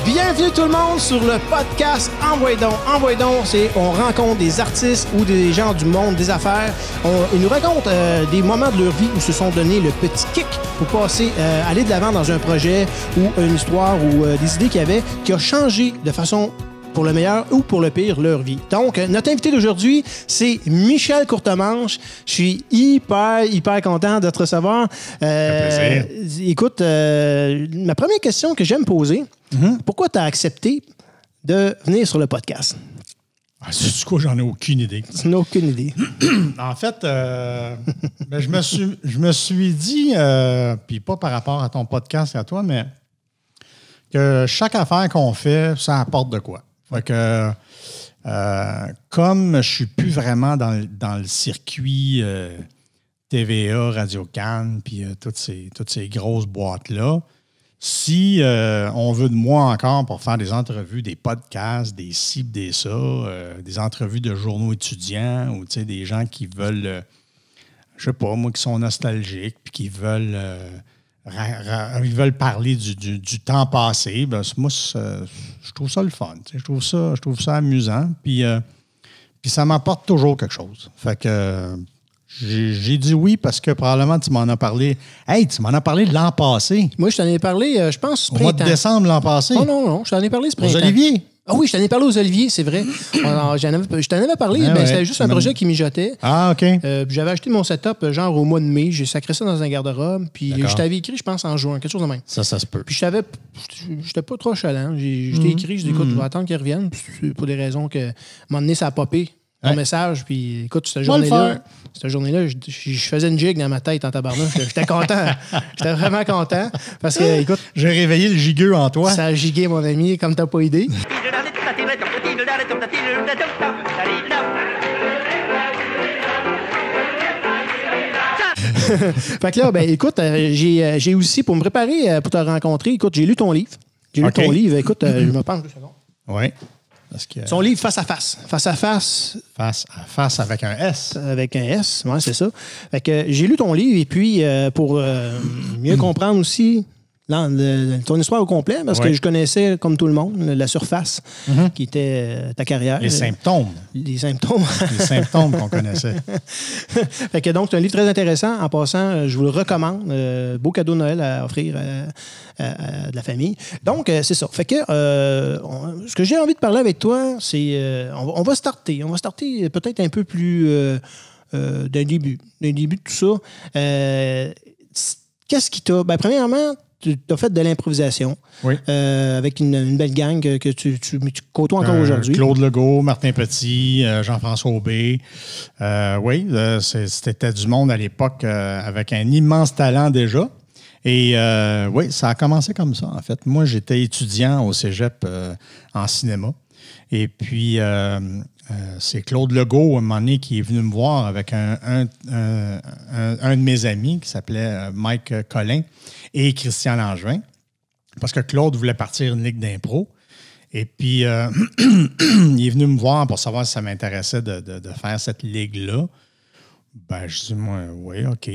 Bienvenue tout le monde sur le podcast Envoie donc. Envoie donc, c'est on rencontre des artistes ou des gens du monde des affaires. Ils nous racontent des moments de leur vie où ils se sont donné le petit kick pour passer, aller de l'avant dans un projet ou une histoire ou des idées qu'il y avait qui a changé de façon pour le meilleur ou pour le pire leur vie. Donc, notre invité d'aujourd'hui, c'est Michel Courtemanche. Je suis hyper content de te recevoir. Écoute, ma première question que j'aime poser, pourquoi tu as accepté de venir sur le podcast? C'est quoi? J'en ai aucune idée. J'en ai aucune idée. En fait, je me suis dit, puis pas par rapport à ton podcast et à toi, mais que chaque affaire qu'on fait, ça apporte de quoi. Fait que, comme je suis plus vraiment dans le circuit TVA, Radio-Can, puis toutes ces grosses boîtes-là, si on veut de moi encore pour faire des entrevues, des podcasts, des ci, des ça, des entrevues de journaux étudiants ou des gens qui veulent, je sais pas, moi, qui sont nostalgiques puis qui veulent, ils veulent parler du temps passé, ben, moi, je trouve ça le fun. Je trouve ça amusant. Puis ça m'apporte toujours quelque chose. Fait que j'ai dit oui parce que probablement tu m'en as parlé. Hey, tu m'en as parlé de l'an passé. Moi, je t'en ai parlé, je pense, au mois de décembre l'an passé. Oh non, je t'en ai parlé ce printemps. Aux Oliviers. Ah oui, je t'en ai parlé aux Oliviers, c'est vrai. Je t'en avais parlé, mais c'était juste un projet qui mijotait. Ah, OK. J'avais acheté mon setup genre au mois de mai. J'ai sacré ça dans un garde-robe. Puis je t'avais écrit, je pense, en juin, quelque chose de même. Ça se peut. Puis j'étais pas trop chalant. Je t'ai écrit, je dis, écoute, je vais attendre qu'il revienne. Puis pour des raisons que, à un moment donné, ça a popé. Ton message, puis écoute, cette journée-là, je faisais une gigue dans ma tête en tabarnouche. J'étais content. J'étais vraiment content. Parce que, écoute, j'ai réveillé le gigueux en toi. Ça a gigué, mon ami, comme t'as pas idée. Fait que là, ben écoute, j'ai aussi, pour me préparer pour te rencontrer, écoute, j'ai lu ton livre. Ton livre. Écoute, je me pense 2 secondes. Oui. Son livre Face à face. Face à face. Face à face avec un S. Avec un S, oui, c'est ça. Fait que j'ai lu ton livre et puis pour mieux comprendre aussi ton histoire au complet, parce que je connaissais, comme tout le monde, la surface qui était ta carrière. Les symptômes. Les symptômes. Les symptômes qu'on connaissait. Fait que donc, c'est un livre très intéressant. En passant, je vous le recommande. Beau cadeau de Noël à offrir à de la famille. Donc, c'est ça. Fait que ce que j'ai envie de parler avec toi, c'est... on va starter. On va starter peut-être un peu plus d'un début de tout ça. Qu'est-ce qui t'a... Ben, premièrement, tu as fait de l'improvisation avec une belle gang que tu côtoies encore aujourd'hui. Claude Legault, Martin Petit, Jean-François Aubé. C'était du monde à l'époque avec un immense talent déjà. Et ça a commencé comme ça, en fait. Moi, j'étais étudiant au cégep en cinéma. Et puis, c'est Claude Legault, à un moment donné, qui est venu me voir avec un de mes amis qui s'appelait Mike Collin et Christian Langevin, parce que Claude voulait partir une ligue d'impro. Et puis, il est venu me voir pour savoir si ça m'intéressait de faire cette ligue-là. Ben, je dis, moi, oui, OK.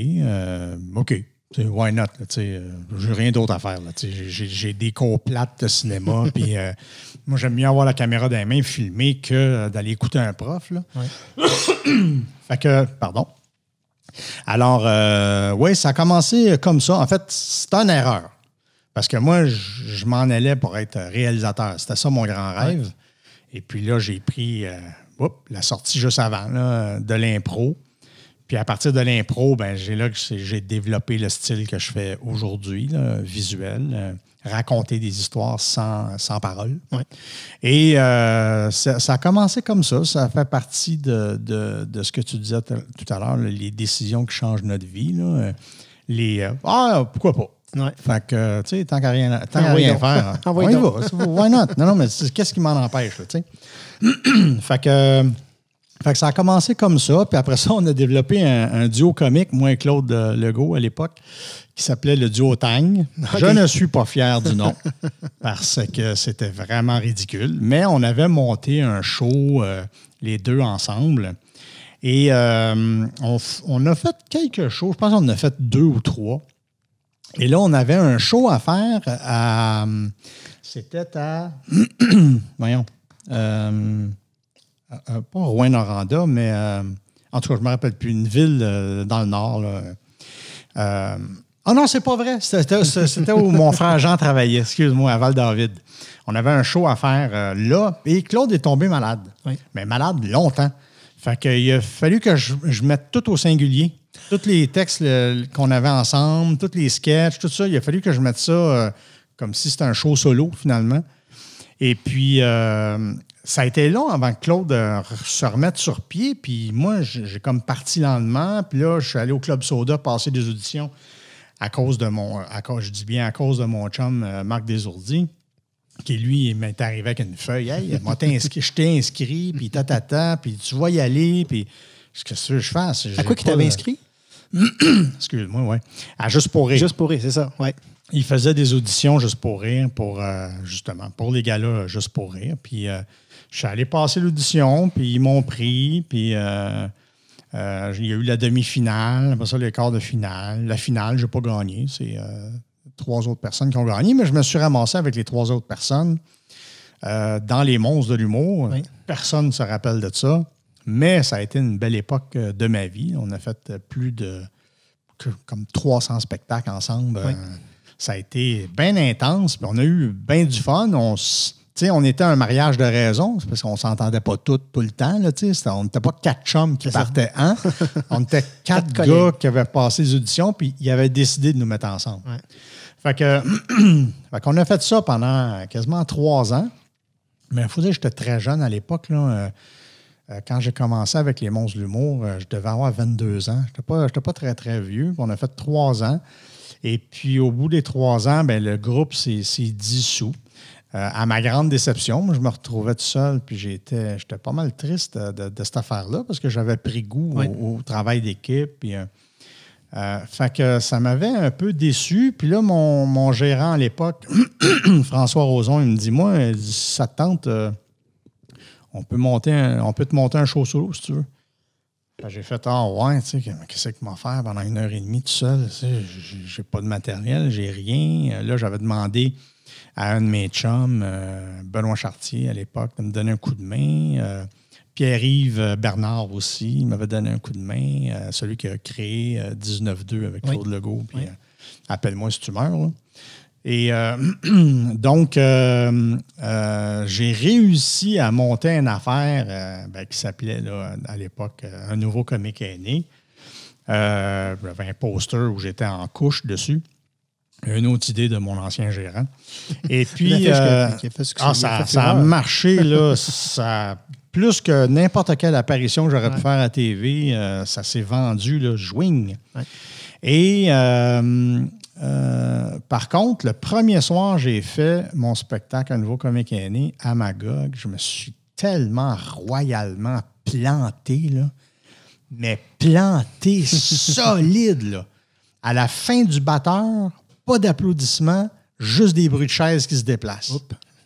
OK. Why not? J'ai rien d'autre à faire. J'ai des cours plates de cinéma. Puis moi, j'aime mieux avoir la caméra dans les mains, filmer, que d'aller écouter un prof. Là. Fait que, pardon. Alors, ça a commencé comme ça. En fait, c'est une erreur. Parce que moi, je m'en allais pour être réalisateur. C'était ça mon grand rêve. Ouais. Et puis là, j'ai pris la sortie juste avant là, de l'impro. Puis à partir de l'impro, ben, j'ai développé le style que je fais aujourd'hui, là, visuel, raconter des histoires sans parole. Ouais. Et ça a commencé comme ça. Ça fait partie de ce que tu disais tout à l'heure, les décisions qui changent notre vie. Là, pourquoi pas? Ouais. Fait que, tu sais, tant qu'à rien faire, on y va. Why not? Non, mais qu'est-ce qui m'en empêche, tu sais? Fait que ça a commencé comme ça, puis après ça, on a développé un duo comique, moi et Claude Legault à l'époque, qui s'appelait le duo Tang. Okay. Je ne suis pas fier du nom, parce que c'était vraiment ridicule, mais on avait monté un show, les deux ensemble, et on a fait quelques shows, je pense qu'on en a fait 2 ou 3, et là, on avait un show à faire à... C'était à... Voyons. Pas Rouyn-Noranda, mais en tout cas, je ne me rappelle plus. Une ville dans le nord. Là. Non, c'est pas vrai. C'était où mon frère Jean travaillait, excuse-moi, à Val-David. On avait un show à faire là, et Claude est tombé malade. Oui. Mais malade longtemps. Fait qu'il a fallu que je mette tout au singulier. Tous les textes qu'on avait ensemble, tous les sketchs, tout ça, il a fallu que je mette ça comme si c'était un show solo, finalement. Et puis, ça a été long avant que Claude se remette sur pied. Puis moi, j'ai comme parti le lendemain. Puis là, je suis allé au Club Soda passer des auditions à cause de mon chum Marc Desourdis, qui, lui, m'est arrivé avec une feuille. Hey, je t'ai inscrit, puis puis tu vas y aller, puis qu'est-ce que je fasse? À quoi qu'il t'avait inscrit? Excuse-moi, oui. À Juste pour rire. Juste pour rire, c'est ça, oui. Il faisait des auditions Juste pour rire, justement, pour les gars-là, Juste pour rire. Puis je suis allé passer l'audition, puis ils m'ont pris, puis il y a eu la demi-finale, après ça, les quarts de finale. La finale, je n'ai pas gagné. C'est 3 autres personnes qui ont gagné, mais je me suis ramassé avec les 3 autres personnes dans les monstres de l'humour. Oui. Personne ne se rappelle de ça. Mais ça a été une belle époque de ma vie. On a fait plus de comme 300 spectacles ensemble. Oui. Ça a été bien intense. Puis on a eu bien du fun. On était un mariage de raison. C'est parce qu'on ne s'entendait pas tout le temps. Là, on n'était pas 4 chums qui partaient un. On était 4 gars qui avaient passé les auditions puis ils avaient décidé de nous mettre ensemble. Ouais. Fait qu'on a fait ça pendant quasiment 3 ans. Mais il faut dire que j'étais très jeune à l'époque. Là, quand j'ai commencé avec les Monstres de l'humour, je devais avoir 22 ans. Je n'étais pas très, très vieux. On a fait 3 ans. Et puis, au bout des 3 ans, bien, le groupe s'est dissous. À ma grande déception, moi, je me retrouvais tout seul. Puis, j'étais pas mal triste de cette affaire-là parce que j'avais pris goût au travail d'équipe. Puis, fait que ça m'avait un peu déçu. Puis là, mon gérant à l'époque, François Roson, il me dit, moi, si ça te tente... on peut te monter un show solo, si tu veux. J'ai fait, ouais, tu sais, qu'est-ce que je vais faire pendant 1h30 tout seul? Tu sais, j'ai pas de matériel, j'ai rien. Là, j'avais demandé à un de mes chums, Benoît Chartier, à l'époque, de me donner un coup de main. Pierre-Yves Bernard aussi, il m'avait donné un coup de main. Celui qui a créé 19-2 avec Claude Legault, puis Appelle-moi si tu meurs, là. Et donc, j'ai réussi à monter une affaire qui s'appelait là, à l'époque Un nouveau comique est né. J'avais un poster où j'étais en couche dessus. Une autre idée de mon ancien gérant. Et puis, ça a marché, là, plus que n'importe quelle apparition que j'aurais pu faire à TV. Ça s'est vendu, là, jouing. Ouais. Et... par contre, le premier soir, j'ai fait mon spectacle Un nouveau comique est né à Magog. Je me suis tellement royalement planté, là, mais planté solide. Là. À la fin du batteur, pas d'applaudissements, juste des bruits de chaises qui se déplacent.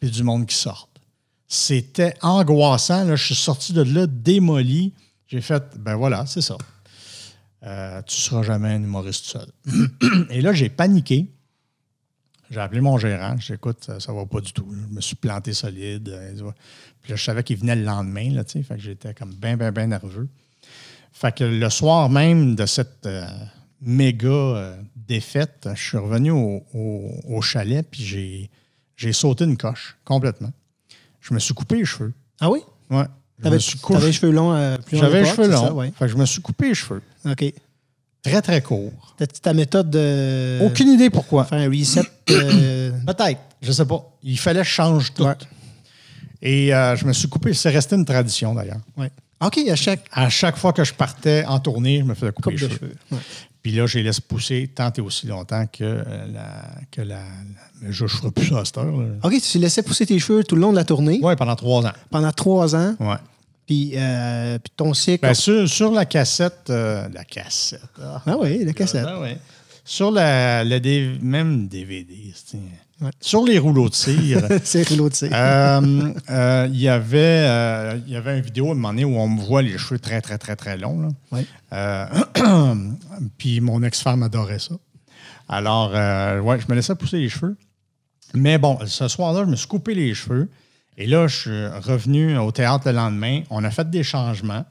Puis du monde qui sort. C'était angoissant. Là. Je suis sorti de là démoli. J'ai fait, ben voilà, c'est ça. Tu ne seras jamais un humoriste seul. Et là, j'ai paniqué. J'ai appelé mon gérant. J'ai dit, écoute, ça ne va pas du tout. Je me suis planté solide. Puis là, je savais qu'il venait le lendemain. Là, fait que j'étais comme bien nerveux. Fait que le soir même de cette méga défaite, je suis revenu au chalet puis j'ai sauté une coche complètement. Je me suis coupé les cheveux. Ah oui? Oui. T'avais les cheveux longs J'avais les cheveux longs. Ouais. Fait que je me suis coupé les cheveux. OK. Très, très court. T'as-tu ta méthode de... Aucune idée pourquoi. Faire un reset? Peut-être. Je sais pas. Il fallait que je change tout. Ouais. Et je me suis coupé. C'est resté une tradition, d'ailleurs. Ouais. OK. À chaque fois que je partais en tournée, je me faisais couper les cheveux. Ouais. Puis là, je les laisse pousser tant et aussi longtemps que je ne ferai plus ça à cette heure. Là. OK, tu laissais pousser tes cheveux tout le long de la tournée? Oui, pendant 3 ans. Pendant 3 ans? Oui. Puis ton cycle... Ben, sur la cassette... la cassette. Ah oui, la cassette. Ben, oui. Sur même DVD, ouais. Sur les rouleaux de cire. C'est rouleaux de cire. Il y avait une vidéo à un moment donné où on me voit les cheveux très, très, très, très longs. Là. Oui. Puis mon ex-femme adorait ça. Alors, je me laissais pousser les cheveux. Mais bon, ce soir-là, je me suis coupé les cheveux. Et là, je suis revenu au théâtre le lendemain. On a fait des changements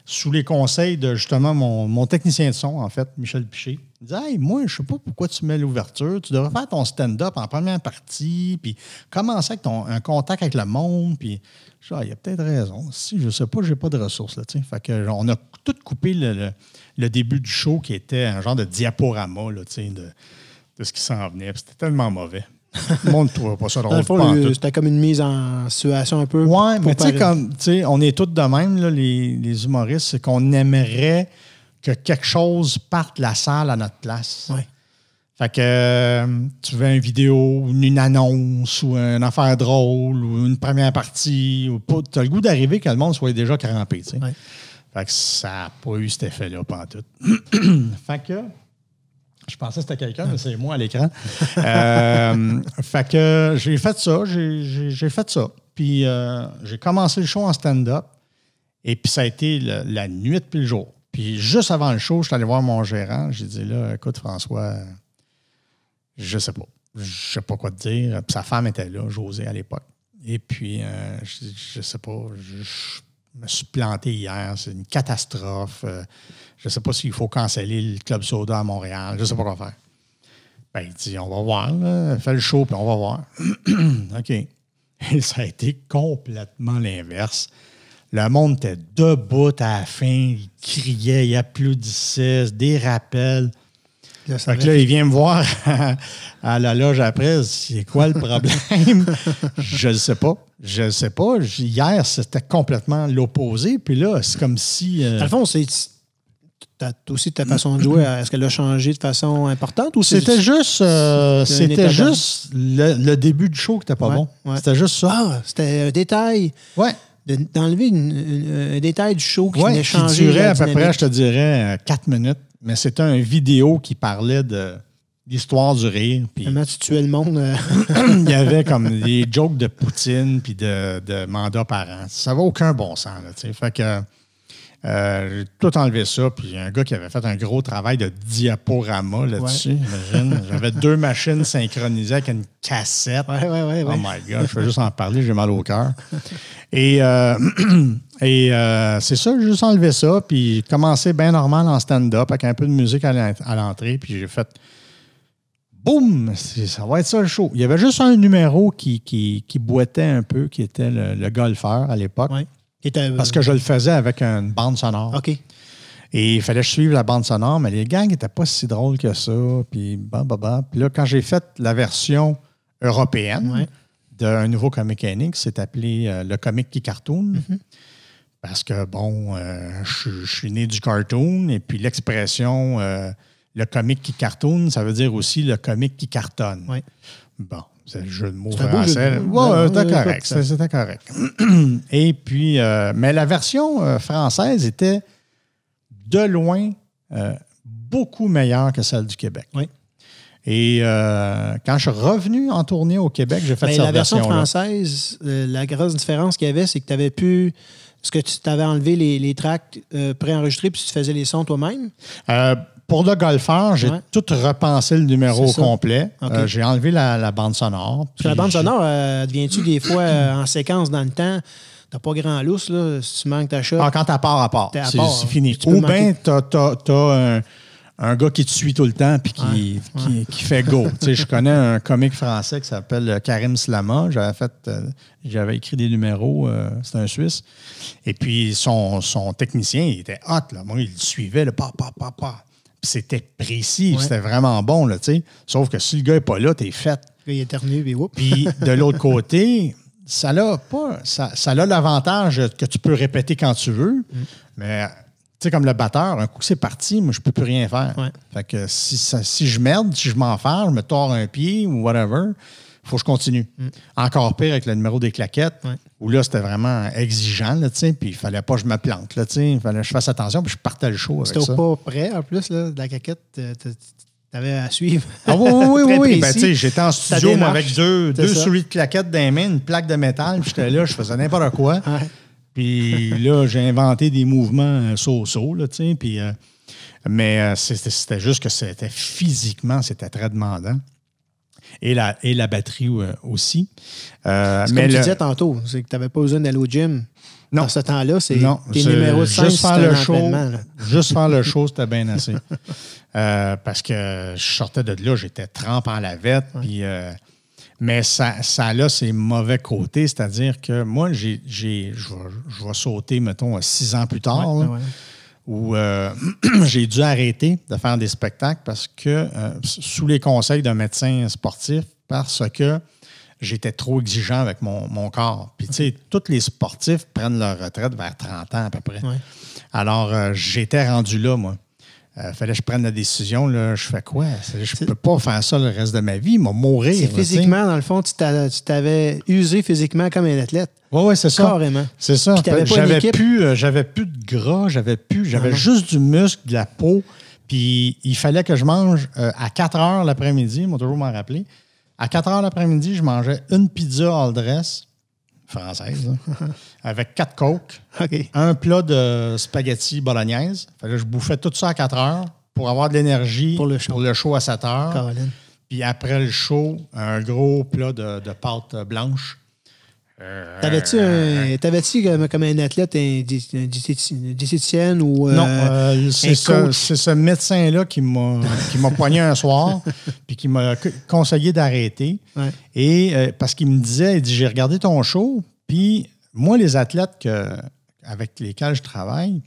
sous les conseils de, justement, mon technicien de son, en fait, Michel Piché. Il dit « Hey, moi, je sais pas pourquoi tu mets l'ouverture. Tu devrais faire ton stand-up en première partie, puis commencer avec un contact avec le monde. » Puis, il y a peut-être raison. Si, je sais pas, j'ai pas de ressources, là, tu sais. Fait que, on a tout coupé le début du show qui était un genre de diaporama, là, tu sais, de ce qui s'en venait. C'était tellement mauvais. Le monde ne trouvait pas ça drôle. Dans le fond, c'était comme une mise en situation un peu. Oui, mais tu sais, on est tous de même, là, les humoristes, c'est qu'on aimerait que quelque chose parte de la salle à notre place. Ouais. Fait que tu veux une vidéo, une annonce, ou une affaire drôle, ou une première partie, ou pas. Tu as le goût d'arriver que le monde soit déjà crampé, tu sais. Ouais. Fait que ça n'a pas eu cet effet-là, pantoute. Fait que. Je pensais que c'était quelqu'un, mais c'est moi à l'écran. Fait que j'ai fait ça, j'ai fait ça. Puis j'ai commencé le show en stand-up. Et puis ça a été la nuit puis le jour. Puis juste avant le show, je suis allé voir mon gérant. J'ai dit là, écoute François, je sais pas. Je sais pas quoi te dire. Puis sa femme était là, Josée à l'époque. Et puis je sais pas, je me suis planté hier. C'est une catastrophe. Je ne sais pas s'il faut canceller le Club Soda à Montréal. Je ne sais pas quoi faire. Ben, il dit, on va voir. Là. Fais le show, puis on va voir. OK. Et ça a été complètement l'inverse. Le monde était debout à la fin. Il criait, il applaudissait, des rappels. Fait que là, il vient me voir à la loge après. C'est quoi le problème? Je ne sais pas. Je ne sais pas. Hier, c'était complètement l'opposé. Puis là, c'est comme si... Dans le fond, c'est aussi ta façon de jouer. Est-ce qu'elle a changé de façon importante? Ou c'était juste le début du show qui n'était pas bon. Ouais. C'était juste ça. Ah, c'était un détail. Ouais. D'enlever un détail du show qui venait changer. Qui durait à peu près, je te dirais, 4 minutes. Mais c'était une vidéo qui parlait de l'histoire du rire. Puis comment tu tuais le monde? Il y avait comme des jokes de Poutine puis de mandat parent. Ça n'avait aucun bon sens. Là, t'sais. Fait que j'ai tout enlevé ça. Puis il y a un gars qui avait fait un gros travail de diaporama là-dessus. Imagine. J'avais 2 machines synchronisées avec une cassette. Ouais. Oh my God, je vais juste en parler, j'ai mal au cœur. Et c'est ça, j'ai juste enlevé ça, puis commencé bien normal en stand-up avec un peu de musique à l'entrée, puis j'ai fait boum, ça va être ça le show. Il y avait juste un numéro qui boitait un peu, qui était le golfeur à l'époque. Ouais. Parce que je le faisais avec une bande sonore. OK. Et il fallait que je suive la bande sonore, mais les gangs n'étaient pas si drôles que ça. Puis Puis là, quand j'ai fait la version européenne d'un nouveau comic Enix, c'est appelé le comic qui cartoon. Mm-hmm. Parce que, bon, je suis né du cartoon, et puis l'expression le comic qui cartoon, ça veut dire aussi le comic qui cartonne. Oui. Bon. C'est le jeu de mots français. Oui, c'était correct. C'était correct. Et puis, mais la version française était de loin beaucoup meilleure que celle du Québec. Oui. Et quand je suis revenu en tournée au Québec, j'ai fait cette version-là. La version française, la grosse différence qu'il y avait, c'est que tu avais pu... Est-ce que tu t'avais enlevé les tracks préenregistrés puis tu faisais les sons toi-même? Pour le golfeur, j'ai tout repensé le numéro au complet. Okay. J'ai enlevé la bande sonore. La bande sonore, deviens-tu des fois en séquence dans le temps? T'as pas grand lousse, là, si tu manques ta shot. Ah, quand t'as part à part. C'est fini. Ou bien t'as un gars qui te suit tout le temps puis qui fait go. Tu sais, je connais un comique français qui s'appelle Karim Slama. J'avais écrit des numéros. C'est un Suisse. Et puis, son technicien, il était hot. Là. Moi, il le suivait. Là, c'était précis, c'était vraiment bon, là, tu sais. Sauf que si le gars n'est pas là, t'es fait. Il éternue, puis whoop. Puis de l'autre côté, ça a l'avantage que tu peux répéter quand tu veux, mais tu sais, comme le batteur, un coup que c'est parti, moi, je peux plus rien faire. Ouais. Fait que si je merde, si je m'enferme, je me tords un pied ou whatever, il faut que je continue. Encore pire avec le numéro des claquettes, où là, c'était vraiment exigeant, là, puis il fallait pas que je me plante. Là, il fallait que je fasse attention, puis je partais le show avec ça. C'était pas prêt, en plus, là, de la claquette, t'avais à suivre. Ah oui. Ben, j'étais en studio avec deux souris de claquettes dans les mains, une plaque de métal, puis j'étais là, je faisais n'importe quoi. Ouais. Puis là, j'ai inventé des mouvements so-so, là, puis... mais c'était juste que c'était physiquement, c'était très demandant. et la batterie aussi. C'est comme tu disais tantôt, c'est que tu n'avais pas besoin d'aller au gym. Non. Dans ce temps-là, c'est tes c'est numéros 5, juste faire le show. Juste faire le show, show, c'était bien assez. Parce que je sortais de là, j'étais trempe en lavette. Ouais. Puis, mais ça a ses mauvais côtés, c'est-à-dire que moi, je vais sauter, mettons, 6 ans plus tard, où j'ai dû arrêter de faire des spectacles parce que, sous les conseils d'un médecin sportif, parce que j'étais trop exigeant avec mon corps. Puis, tu sais, tous les sportifs prennent leur retraite vers 30 ans à peu près. Ouais. Alors, j'étais rendu là, moi. Fallait que je prenne la décision. Là, je fais quoi? Je ne peux pas faire ça le reste de ma vie. Mourir. C'est physiquement, dans le fond, tu t'avais usé physiquement comme un athlète. Oui, c'est ça. Carrément. C'est ça. J'avais plus de gras, j'avais juste du muscle, de la peau. Puis, il fallait que je mange à 4 heures l'après-midi. Il m'a toujours m'en rappelé. À 4 heures l'après-midi, je mangeais une pizza all dress, française, là, avec 4 Coke, un plat de spaghetti bolognaise. Fallait que je bouffais tout ça à 4 heures pour avoir de l'énergie pour le show à 7 heures. Caroline. Puis après le show, un gros plat de pâte blanche. T'avais-tu comme un athlète, une diététicienne ou non, c'est ce médecin-là qui m'a poigné un soir puis qui m'a conseillé d'arrêter. Ouais. Et parce qu'il me disait, il dit, j'ai regardé ton show, puis moi, les athlètes avec lesquels je travaille,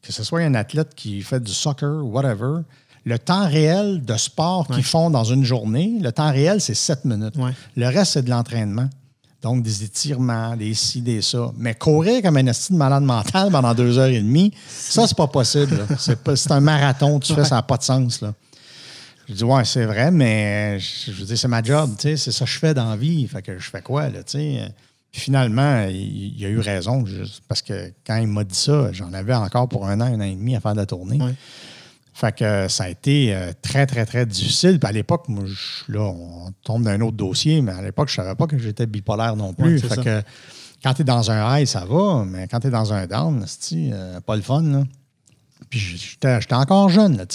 que ce soit un athlète qui fait du soccer, whatever, le temps réel de sport qu'ils font dans une journée, le temps réel, c'est 7 minutes. Ouais. Le reste, c'est de l'entraînement. Donc, des étirements, des ci, des ça. Mais courir comme un esti de malade mental pendant 2h30, ça, c'est pas possible. C'est un marathon, tu fais, ça n'a pas de sens. Là. Je dis, ouais, c'est vrai, mais je veux dire, c'est ma job, tu sais, c'est ça que je fais dans la vie. Fait que je fais quoi, là, tu sais? Puis finalement, il a eu raison, parce que quand il m'a dit ça, j'en avais encore pour 1 an et demi à faire de la tournée. Ouais. Fait que ça a été très, très, très difficile. Puis à l'époque, moi, là, on tombe dans un autre dossier, mais à l'époque, je ne savais pas que j'étais bipolaire non plus. Ouais, fait que quand tu es dans un high, ça va, mais quand tu es dans un down, c'est pas le fun. Là. Puis j'étais encore jeune. Là,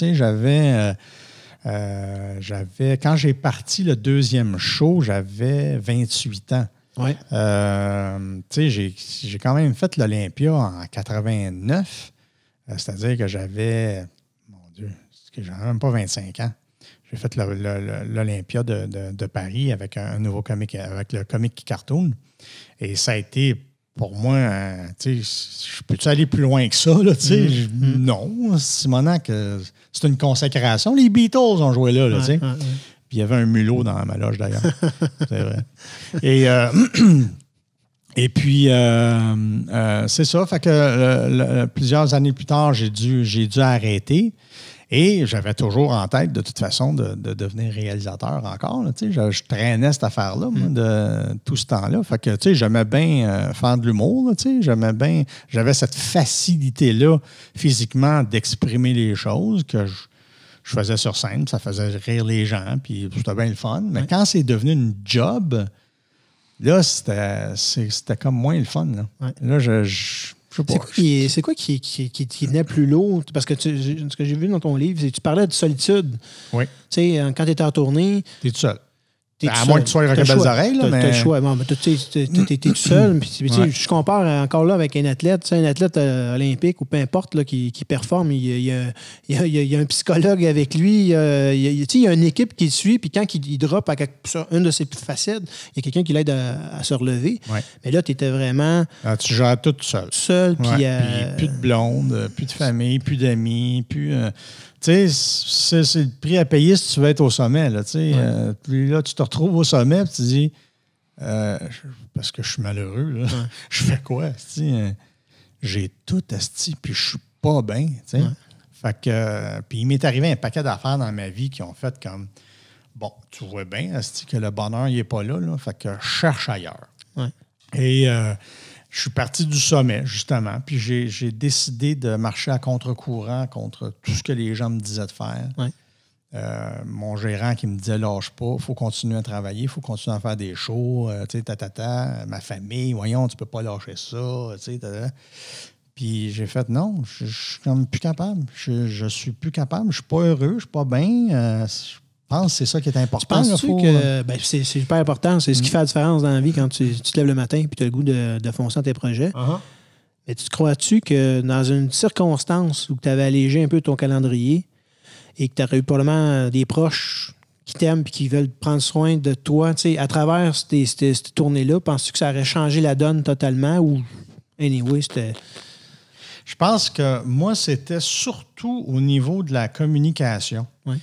j'avais, quand j'ai parti le 2e show, j'avais 28 ans. Ouais. J'ai quand même fait l'Olympia en 89. C'est-à-dire que j'avais... J'avais même pas 25 ans. J'ai fait l'Olympia de Paris avec un nouveau comique, avec le comique qui cartoon. Et ça a été, pour moi, je peux-tu aller plus loin que ça? Là, non, Simonac, c'est une consécration. Les Beatles ont joué là. Là Puis il y avait un mulot dans ma loge, d'ailleurs. C'est vrai. Et puis, c'est ça. Fait que plusieurs années plus tard, j'ai dû arrêter. Et j'avais toujours en tête, de toute façon, de devenir réalisateur encore. Là, je traînais cette affaire-là, moi, de tout ce temps-là. Fait que, j'aimais bien faire de l'humour. J'avais cette facilité-là, physiquement, d'exprimer les choses que je faisais sur scène. Ça faisait rire les gens, puis c'était bien le fun. Mais quand c'est devenu une job, là, c'était comme moins le fun. Là, là c'est quoi qui venait plus lourd? Parce que ce que j'ai vu dans ton livre, c'est que tu parlais de solitude. Oui. Tu sais, quand tu étais en tournée... Tu es tout seul. À moins que tu sois avec les belles oreilles. Tu as le choix. Bon, tu es tout seul. Puis, je compare encore là avec un athlète olympique ou peu importe là, qui performe. Il y a un psychologue avec lui. Il y a une équipe qui le suit. Puis quand il drop sur une de ses facettes, il y a quelqu'un qui l'aide à se relever. Ouais. Mais là, tu étais vraiment... tu gères tout seul. Puis plus de blonde, plus de famille, plus d'amis, plus... Tu sais, c'est le prix à payer si tu veux être au sommet. Là, puis là, tu te retrouves au sommet et tu te dis, parce que je suis malheureux, là, je fais quoi? J'ai tout asti, puis je suis pas bien. Fait que, puis il m'est arrivé un paquet d'affaires dans ma vie qui ont fait comme, bon, tu vois bien, asti, que le bonheur, il n'est pas là, là. Fait que je cherche ailleurs. Ouais. Et je suis parti du sommet, justement, puis j'ai décidé de marcher à contre-courant contre tout ce que les gens me disaient de faire. Ouais. Mon gérant qui me disait « lâche pas, il faut continuer à travailler, il faut continuer à faire des shows, ma famille, voyons, tu peux pas lâcher ça, Puis j'ai fait « non, je suis comme plus capable, je suis plus capable, je suis pas heureux, je suis pas bien, pense que c'est ça qui est important. Penses-tu que c'est super important? C'est ce qui fait la différence dans la vie quand tu te lèves le matin et tu as le goût de foncer dans tes projets. Mais tu crois-tu que dans une circonstance où tu avais allégé un peu ton calendrier et que tu aurais eu probablement des proches qui t'aiment et qui veulent prendre soin de toi, à travers cette tournée-là, penses-tu que ça aurait changé la donne totalement ou anyway, c'était... Je pense que moi, c'était surtout au niveau de la communication. Oui.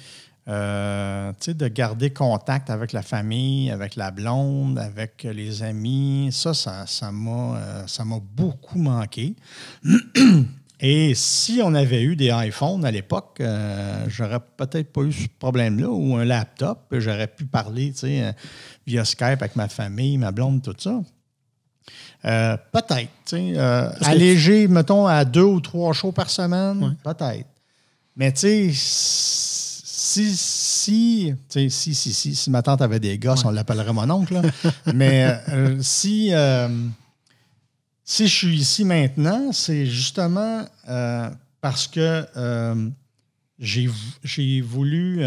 De garder contact avec la famille, avec la blonde, avec les amis. Ça m'a beaucoup manqué. Et si on avait eu des iPhones à l'époque, j'aurais peut-être pas eu ce problème-là, ou un laptop, j'aurais pu parler via Skype avec ma famille, ma blonde, tout ça. Peut-être. Alléger, mettons, à 2 ou 3 shows par semaine, peut-être. Mais si ma tante avait des gosses, on l'appellerait mon oncle. Là. Mais si je suis ici maintenant, c'est justement parce que j'ai voulu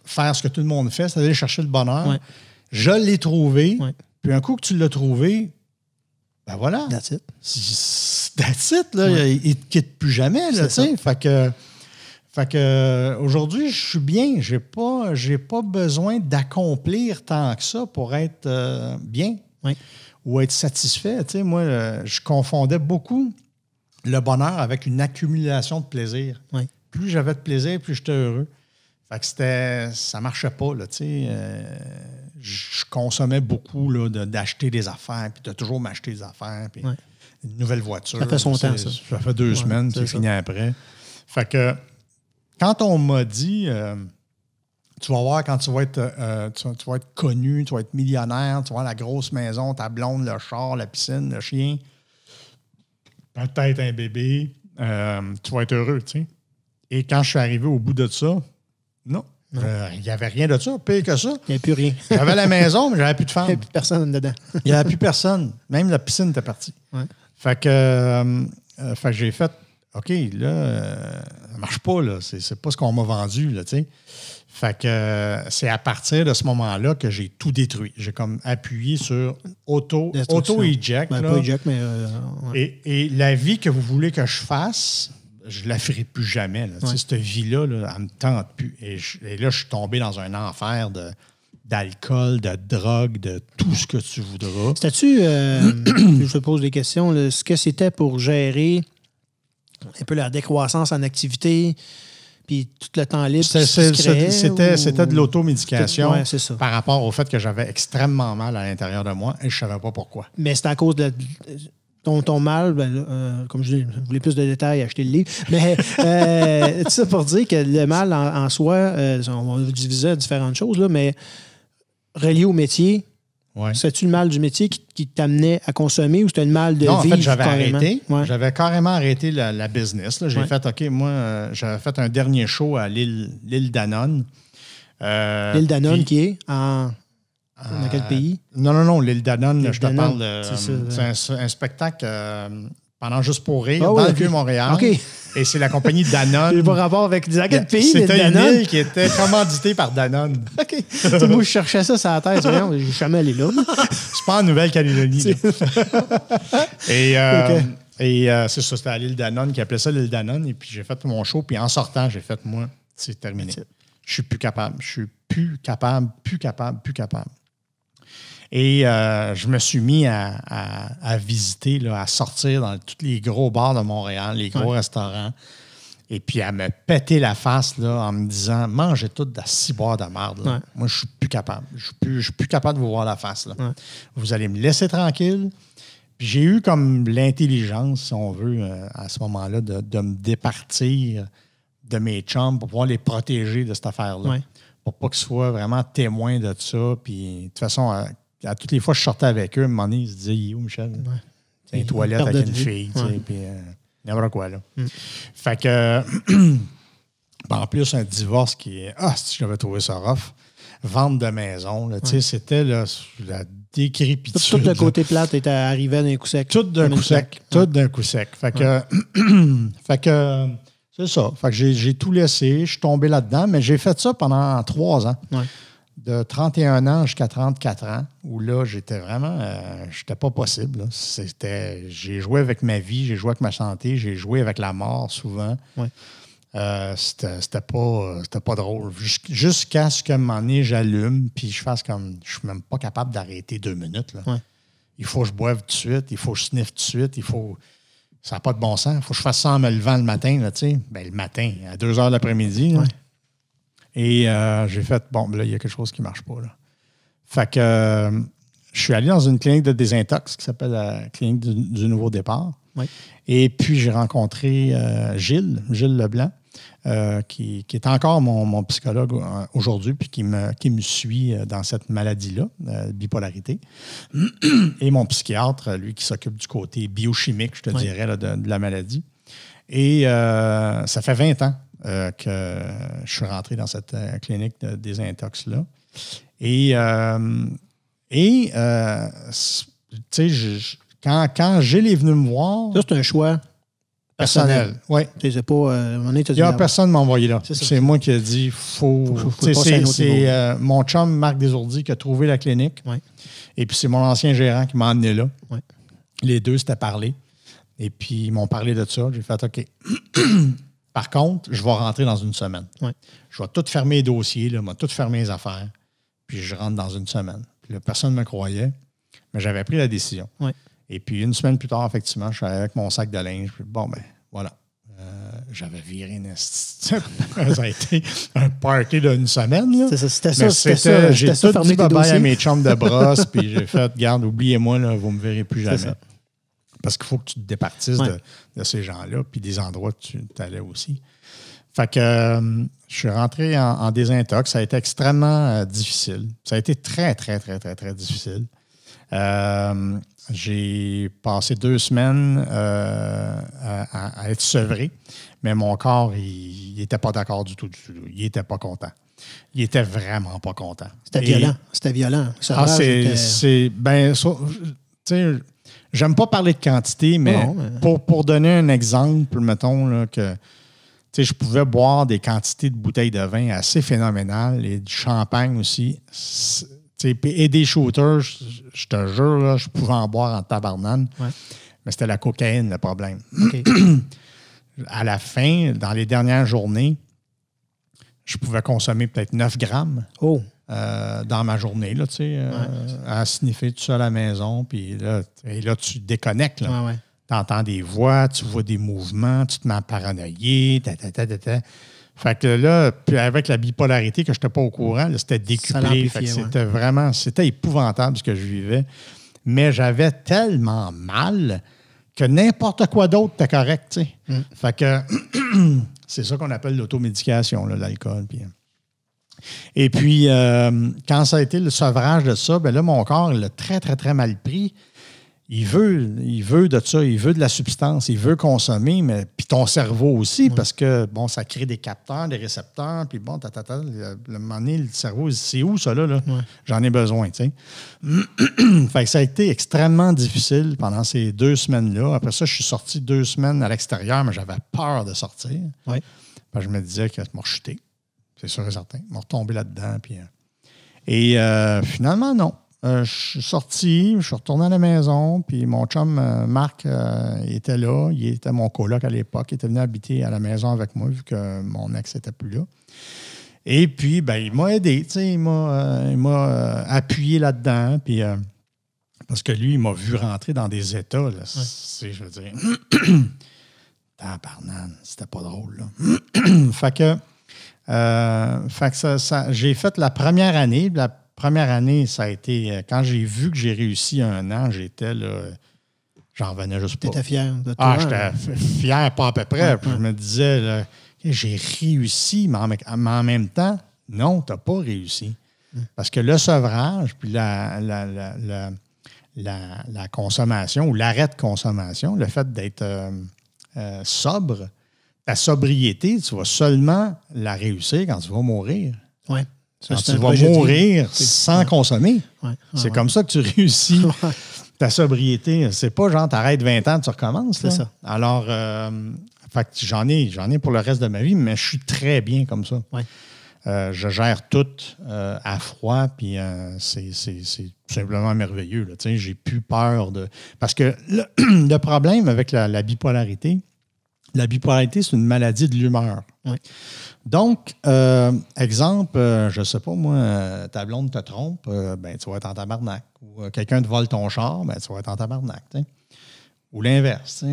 faire ce que tout le monde fait, c'est-à-dire chercher le bonheur. Ouais. Je l'ai trouvé. Ouais. Puis un coup que tu l'as trouvé, ben voilà. That's it. That's it, là. Il ne te quitte plus jamais, là, tu sais. Fait que aujourd'hui, je suis bien. J'ai pas besoin d'accomplir tant que ça pour être bien ou être satisfait. Tu sais, moi, je confondais beaucoup le bonheur avec une accumulation de plaisir. Oui. Plus j'avais de plaisir, plus j'étais heureux. Fait que ça marchait pas, là, tu sais. Je consommais beaucoup là, d'acheter des affaires, puis de toujours m'acheter des affaires, puis une nouvelle voiture. Ça fait son temps, ça. Ça fait 2 semaines, puis c'est fini après. Fait que quand on m'a dit, tu vas voir quand tu vas être connu, tu vas être millionnaire, tu vas avoir la grosse maison, ta blonde, le char, la piscine, le chien, peut-être un bébé, tu vas être heureux, tu sais. Et quand je suis arrivé au bout de ça, non. Il n'y avait rien de ça, pire que ça. Il n'y avait plus rien. J'avais la maison, mais j'avais plus de femmes. Il n'y avait plus personne dedans. Il n'y avait plus personne. Même la piscine était partie. Ouais. Fait que j'ai fait, OK, là, ça ne marche pas, là. C'est pas ce qu'on m'a vendu, là, tu sais. Fait que c'est à partir de ce moment-là que j'ai tout détruit. J'ai comme appuyé sur auto-eject. Pas eject, mais... Et la vie que vous voulez que je fasse... je ne la ferai plus jamais. Là. Cette vie-là, là, elle ne me tente plus. Et là, je suis tombé dans un enfer d'alcool, de drogue, de tout ce que tu voudras. C'était-tu, je te pose des questions, là, ce que c'était pour gérer un peu la décroissance en activité, puis tout le temps libre? C'était de l'automédication par rapport au fait que j'avais extrêmement mal à l'intérieur de moi et je ne savais pas pourquoi. Mais c'est à cause de... Ton mal, comme je voulais plus de détails, acheter le livre. Mais tout ça pour dire que le mal en soi, on va diviser à différentes choses, là, mais relié au métier, c'est-tu le mal du métier qui t'amenait à consommer ou c'était le mal de vivre? En fait, j'avais carrément? arrêté. Ouais. J'avais carrément arrêté la business. J'ai fait, OK, moi, j'avais fait un dernier show à l'île Danone. L'île Danone qui est en... Dans quel pays? Non, l'île Danone, je te parle c'est un spectacle pendant Juste pour rire, dans le Vieux-Montréal. Okay. Et c'est la compagnie Danone. Il n'y a pas rapport avec dans quel pays, c'était une île qui était commanditée par Danone. OK. Moi, je cherchais ça sur la tête. Je suis jamais allé là. C'est pas en Nouvelle-Calédonie. Et c'est ça, c'était à l'île Danone qui appelait ça l'île Danone. Et puis j'ai fait mon show. Puis en sortant, j'ai fait, moi, c'est terminé. Je suis plus capable. Je suis plus capable. Et je me suis mis à visiter, là, à sortir dans tous les gros bars de Montréal, les gros restaurants, et puis à me péter la face là, en me disant « Mangez tout de la ciboire de merde. » Moi, je suis plus capable. Je suis plus capable de vous voir la face. Là. Vous allez me laisser tranquille. Puis j'ai eu comme l'intelligence, si on veut, à ce moment-là, de me départir de mes chums pour pouvoir les protéger de cette affaire-là. Pour pas qu'ils soient vraiment témoins de ça. Puis de toute façon... à toutes les fois que je sortais avec eux, à un moment donné, ils se disaient « Il est où, Michel? » C'est une toilette avec une fille, tu sais, puis n'importe quoi, là. Fait que, en plus, un divorce qui est... si j'avais trouvé ça rough. Vente de maison, tu sais, c'était là, la décrépitude. Tout le côté plate était arrivé d'un coup sec. Tout d'un coup sec. Fait que C'est ça. Fait que j'ai tout laissé, je suis tombé là-dedans, mais j'ai fait ça pendant 3 ans. Ouais. De 31 ans jusqu'à 34 ans, où là, j'étais vraiment... j'étais pas possible. Là. J'ai joué avec ma vie, j'ai joué avec ma santé, j'ai joué avec la mort souvent. Ouais. C'était pas drôle. Jusqu'à ce qu'à un moment donné, j'allume, puis je fasse comme... Je suis même pas capable d'arrêter 2 minutes. Là. Ouais. Il faut que je boive tout de suite, il faut que je sniffe tout de suite, ça n'a pas de bon sens. Il faut que je fasse ça en me levant le matin, là, tu sais. Ben, le matin, à 2 h de l'après-midi. Là. Ouais. Et j'ai fait, bon, là, il y a quelque chose qui ne marche pas. Là. Fait que je suis allé dans une clinique de désintox qui s'appelle la clinique du Nouveau Départ. Oui. Et puis, j'ai rencontré Gilles Leblanc, qui est encore mon psychologue aujourd'hui, puis qui me suit dans cette maladie-là, bipolarité. Et mon psychiatre, lui, qui s'occupe du côté biochimique, je te dirais, là, de la maladie. Et ça fait 20 ans que je suis rentré dans cette clinique de désintox-là. Et tu sais, quand Gilles est venu me voir... Ça, c'est un choix personnel. Oui. C'est pas... Il n'y a personne qui m'a envoyé là. C'est moi qui ai dit, faut c'est mon chum, Marc Desourdis, qui a trouvé la clinique. Ouais. Et puis, c'est mon ancien gérant qui m'a emmené là. Ouais. Les deux s'étaient parlé. Et puis, ils m'ont parlé de ça. J'ai fait, OK. Par contre, je vais rentrer dans une semaine. Ouais. Je vais tout fermer les dossiers, je vais tout fermer les affaires. Puis, je rentre dans une semaine. Puis là, personne ne me croyait, mais j'avais pris la décision. Ouais. Et puis, une semaine plus tard, effectivement, je suis avec mon sac de linge. Puis, bon, ben voilà. J'avais viré une... Ça a été un party d'une semaine. Là. C'était ça. J'ai tout dit bye-bye à mes chums de brosse, puis j'ai fait, garde, oubliez-moi, là, vous ne me verrez plus jamais. Parce qu'il faut que tu te départisses de ces gens-là, puis des endroits que tu allais aussi. Fait que je suis rentré en désintox. Ça a été extrêmement difficile. Ça a été très, très, très, très, très difficile. J'ai passé 2 semaines à être sevré, mais mon corps, il n'était pas d'accord du tout. Il n'était pas content. Il était vraiment pas content. C'était violent. C'était violent. J'aime pas parler de quantité, mais, pour donner un exemple, mettons là, que je pouvais boire des quantités de bouteilles de vin assez phénoménales et du champagne aussi. Et des shooters, je te jure, là, je pouvais en boire en tabarnane. Ouais. Mais c'était la cocaïne, le problème. Okay. À la fin, dans les dernières journées, je pouvais consommer peut-être 9 grammes dans ma journée, là, à sniffer tout ça à la maison. Puis là, tu déconnectes. Là. Tu entends des voix, tu vois des mouvements, tu te mets à paranoïer. Fait que là, puis avec la bipolarité que je n'étais pas au courant, là, c'était décuplé. Fait que c'était épouvantable ce que je vivais. Mais j'avais tellement mal que n'importe quoi d'autre était correct. Fait que c'est ça qu'on appelle l'automédication, là, l'alcool. Et puis, quand ça a été le sevrage de ça, ben là, mon corps, il l'a très, très, très mal pris. Il veut de ça, il veut de la substance, il veut consommer, mais puis ton cerveau aussi, parce que, bon, ça crée des capteurs, des récepteurs, puis bon, le moment donné, le cerveau, c'est où ça, là? Ouais. J'en ai besoin, tu sais. Fait que ça a été extrêmement difficile pendant ces 2 semaines-là. Après ça, je suis sorti 2 semaines à l'extérieur, mais j'avais peur de sortir. Ouais. Je me disais que je m'en chutais, c'est sûr et certain. Je m'en retombé là-dedans, puis... Et finalement, non. Je suis sorti, je suis retourné à la maison, puis mon chum Marc était là. Il était mon coloc à l'époque. Il était venu habiter à la maison avec moi, vu que mon ex n'était plus là. Et puis, ben, il m'a aidé. Il m'a appuyé là-dedans. Puis, parce que lui, il m'a vu rentrer dans des états. Là, je veux dire, tabarnane, c'était pas drôle. Là. Fait que j'ai fait la première année. La première année, ça a été... Quand j'ai vu que j'ai réussi 1 an, j'étais là... J'en revenais juste pas. T'étais fier de toi? J'étais fier, pas à peu près. Puis je me disais, là, j'ai réussi, mais en même temps, non, t'as pas réussi. Parce que le sevrage, puis la consommation, ou l'arrêt de consommation, le fait d'être sobre, ta sobriété, tu vas seulement la réussir quand tu vas mourir. Oui. Tu vas mourir sans consommer. C'est comme ça que tu réussis ta sobriété. C'est pas genre t'arrêtes 20 ans, tu recommences. Là. C'est ça. Alors, Fait que j'en ai pour le reste de ma vie, mais je suis très bien comme ça. Ouais. Je gère tout à froid, puis c'est simplement merveilleux. Là, j'ai plus peur de... Parce que le problème avec la bipolarité, c'est une maladie de l'humeur. Ouais. Donc, exemple, je ne sais pas, moi, ta blonde te trompe, ben, tu vas être en tabarnak. Ou quelqu'un te vole ton char, ben, tu vas être en tabarnak. T'sais. Ou l'inverse.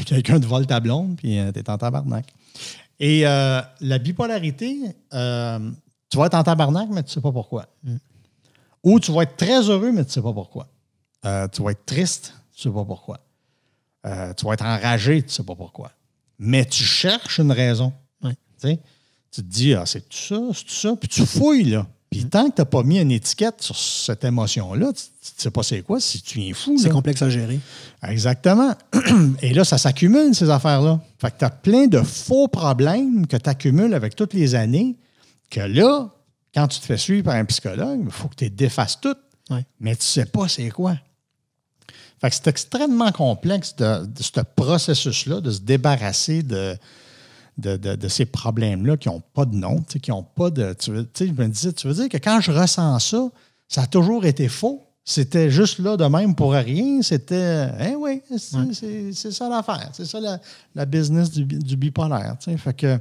Quelqu'un te vole ta blonde, puis tu es en tabarnak. Et la bipolarité, tu vas être en tabarnak, mais tu ne sais pas pourquoi. Ou tu vas être très heureux, mais tu ne sais pas pourquoi. Tu vas être triste, tu ne sais pas pourquoi. Tu vas être enragé, tu ne sais pas pourquoi. Mais tu cherches une raison. Tu te dis, c'est tout ça, puis tu fouilles, là. Puis tant que tu n'as pas mis une étiquette sur cette émotion-là, tu ne sais pas c'est quoi, si tu es fou. C'est complexe à gérer. Exactement. Et là, ça s'accumule, ces affaires-là. Fait que tu as plein de faux problèmes que tu accumules avec toutes les années, que là, quand tu te fais suivre par un psychologue, il faut que tu les défasses toutes. Ouais. Mais tu ne sais pas c'est quoi. Fait que c'est extrêmement complexe de ce processus-là, de se débarrasser de ces problèmes-là qui n'ont pas de nom, qui n'ont pas de... Je me disais, tu veux dire que quand je ressens ça, ça a toujours été faux? C'était juste là de même pour rien? C'était... oui, c'est ça l'affaire. C'est ça la business du bipolaire. Fait que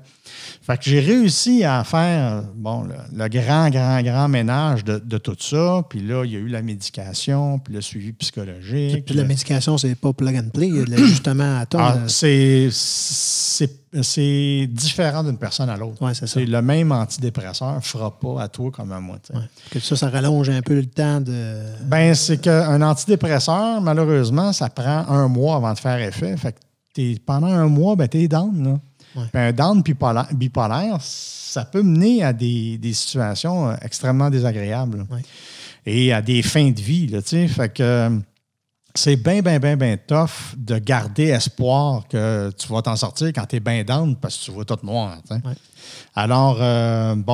j'ai réussi à faire le grand ménage de tout ça. Puis là, il y a eu la médication, puis le suivi psychologique. Puis la médication, c'est pas plug and play. Il y a de l'ajustement à temps. C'est différent d'une personne à l'autre. Ouais, c'est ça. Le même antidépresseur ne fera pas à toi comme à moi. Ouais. Que ça rallonge un peu le temps de... Ben, c'est qu'un antidépresseur, malheureusement, ça prend 1 mois avant de faire effet. Fait que pendant 1 mois, ben, tu es down. Là. Ouais. Puis un down bipolaire, ça peut mener à des situations extrêmement désagréables. Ouais. Et à des fins de vie. Là, fait que... c'est bien tough de garder espoir que tu vas t'en sortir quand tu es bien down parce que tu vois tout noir. Ouais. Alors,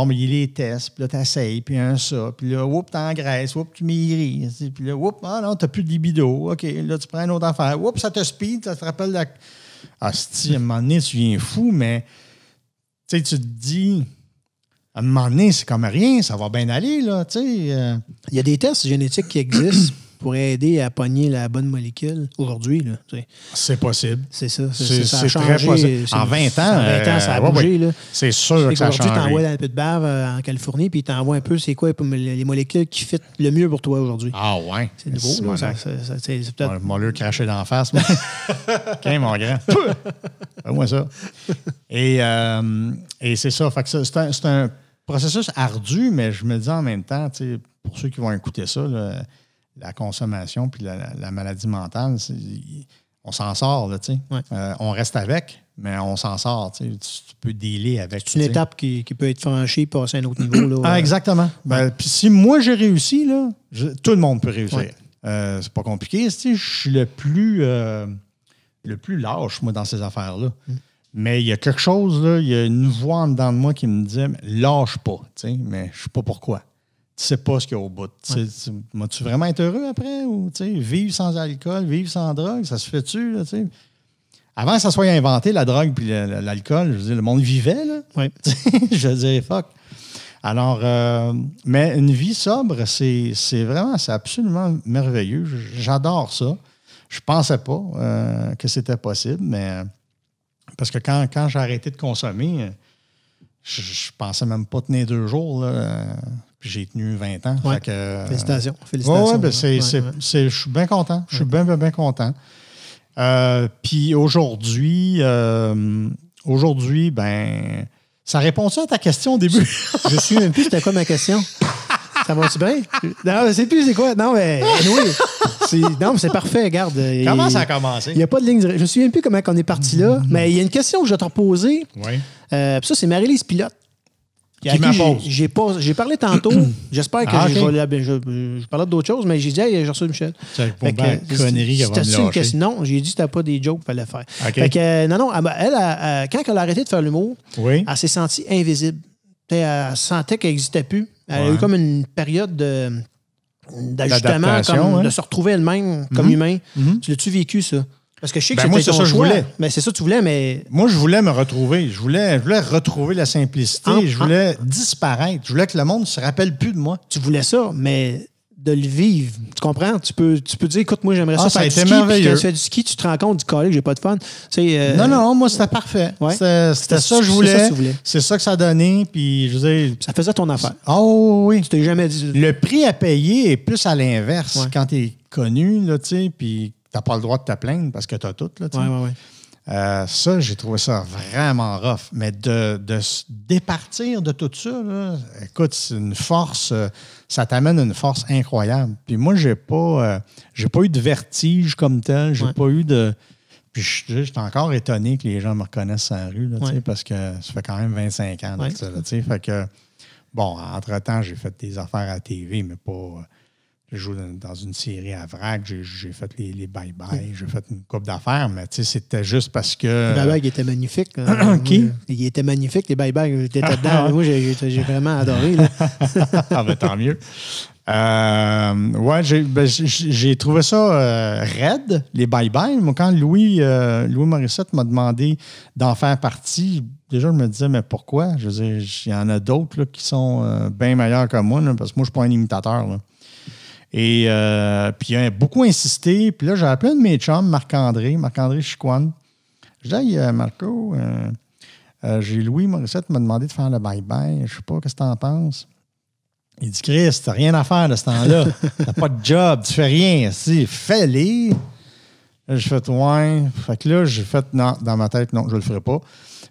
mais il y a les tests, puis là, tu essayes, puis ça, puis là, tu engraisses, tu maigris, puis là, non, tu n'as plus de libido. OK, là, tu prends une autre affaire. Ça te speed, ça te rappelle la... Ah, si, à un moment donné, tu viens fou, mais tu te dis... À un moment donné, c'est comme rien, ça va bien aller, là, tu sais. Il y a des tests génétiques qui existent pour aider à pogner la bonne molécule aujourd'hui. Là, c'est possible. C'est ça. Ça a changé. Très possible. En 20 ans, ça a bougé. Là. C'est sûr que ça a changé. Aujourd'hui, tu envoies un peu de bave en Californie, puis ils t'envoient un peu c'est quoi les molécules qui fit le mieux pour toi aujourd'hui. Ah ouais. C'est nouveau. C'est peut-être... Moi, le cracher d'en face. OK, mon grand. Fais-moi ça. Et c'est ça. Fait que c'est un processus ardu, mais je me dis en même temps, pour ceux qui vont écouter ça, la consommation puis la maladie mentale, on s'en sort, là, tu sais. Ouais. On reste avec, mais on s'en sort, tu peux dealer avec. C'est une étape qui peut être franchie pour passer à un autre niveau. Là, exactement. Puis si moi, j'ai réussi, là, tout le monde peut réussir. Ouais. C'est pas compliqué, je suis le plus lâche, moi, dans ces affaires-là. Mais il y a quelque chose, là, il y a une voix en dedans de moi qui me dit « lâche pas », mais je ne sais pas pourquoi. Tu sais pas ce qu'il y a au bout. Ouais. Vas-tu vraiment être heureux après? Ou vivre sans alcool, vivre sans drogue, ça se fait-tu? Là, avant que ça soit inventé, la drogue puis l'alcool, je veux dire, le monde vivait. Là. Ouais. Je veux dire, fuck. Alors, mais une vie sobre, c'est absolument merveilleux. J'adore ça. Je pensais pas que c'était possible, mais... Parce que quand j'ai arrêté de consommer, je pensais même pas tenir 2 jours. Là, puis j'ai tenu 20 ans. Ouais. Fait que, Félicitations. Je suis bien content. Je suis bien content. Puis aujourd'hui, ben, ça répond-tu à ta question au début? Je ne sais même plus c'était quoi ma question. Ça va-tu bien? Non, je sais plus c'est quoi. Non, mais oui. Non, mais c'est parfait, regarde. Comment ça a commencé? Il n'y a pas de ligne. Je ne me souviens plus comment on est parti là, mais il y a une question que je vais te reposer. Oui. Ça, c'est Marie-Lise Pilote. Qui m'a posé. J'ai parlé tantôt. J'espère que je parlais d'autres choses, mais j'ai dit, hey, j'ai reçu Michel. C'est pour une connerie qui va me lâcher. Non, j'ai dit que c'était pas des jokes qu'il fallait faire. Okay. Fait que, non, elle, quand elle a arrêté de faire l'humour, oui. Elle s'est sentie invisible. Elle sentait qu'elle n'existait plus. Elle a eu comme une période d'ajustement, comme de se retrouver elle-même comme humain. Tu l'as-tu vécu, ça? Parce que je sais que moi, c'était c'est ton ça que je choix. voulais. Mais c'est ça que tu voulais, mais... Moi, je voulais me retrouver. Je voulais retrouver la simplicité. Je voulais disparaître. Je voulais que le monde ne se rappelle plus de moi. Tu voulais ça, mais de le vivre, tu comprends? Tu peux dire, écoute, moi, j'aimerais ça ça faire a du été ski. merveilleux. Puis quand tu fais du ski, tu te rends compte du collègue que j'ai pas de fun. Non, moi, c'était parfait. Ouais. C'était ça que je voulais. C'est ça que tu voulais. C'est ça que ça a donné. Puis, je veux dire... Ça faisait ton affaire. Oh oui. Tu t'es jamais dit... Le prix à payer est plus à l'inverse. Ouais. Quand tu es connu, là, tu sais, puis tu n'as pas le droit de te plaindre parce que tu as tout, là, tu sais. Ouais. Ça, j'ai trouvé ça vraiment rough. Mais de se départir de tout ça, là, écoute, c'est une force, ça t'amène une force incroyable. Puis moi, j'ai pas eu de vertige comme tel. J'ai pas eu de... Puis je suis encore étonné que les gens me reconnaissent sur la rue, là, tu sais, parce que ça fait quand même 25 ans de ça. Là, tu sais, fait que, bon, entre-temps, j'ai fait des affaires à la TV, mais pas... Je joue dans une série à vrac, j'ai fait les bye-bye, j'ai fait une couple d'affaires, mais tu sais, c'était juste parce que... Les bye-bye étaient magnifiques. Qui? Il était magnifique, les bye-bye. J'étais dedans. Moi, j'ai vraiment adoré. Là. Ah, ben, tant mieux. J'ai trouvé ça raide, les bye-bye. Moi, quand Louis Morissette m'a demandé d'en faire partie, déjà, je me disais, mais pourquoi? Je veux dire, il y en a d'autres là, qui sont bien meilleurs que moi, là, parce que moi, je ne suis pas un imitateur, là. Et puis, il a beaucoup insisté. Puis là, j'ai appelé un de mes chums, Marc-André Chicoine. Je dis, hey, Marco, j'ai Louis Morissette m'a demandé de faire le bye-bye. Je sais pas, qu'est-ce que tu en penses? Il dit, Chris, t'as rien à faire de ce temps-là. T'as pas de job, tu fais rien. Si, fais-les. Là, j'ai fait, ouais. Fait que là, j'ai fait, non, dans ma tête, non, je le ferai pas.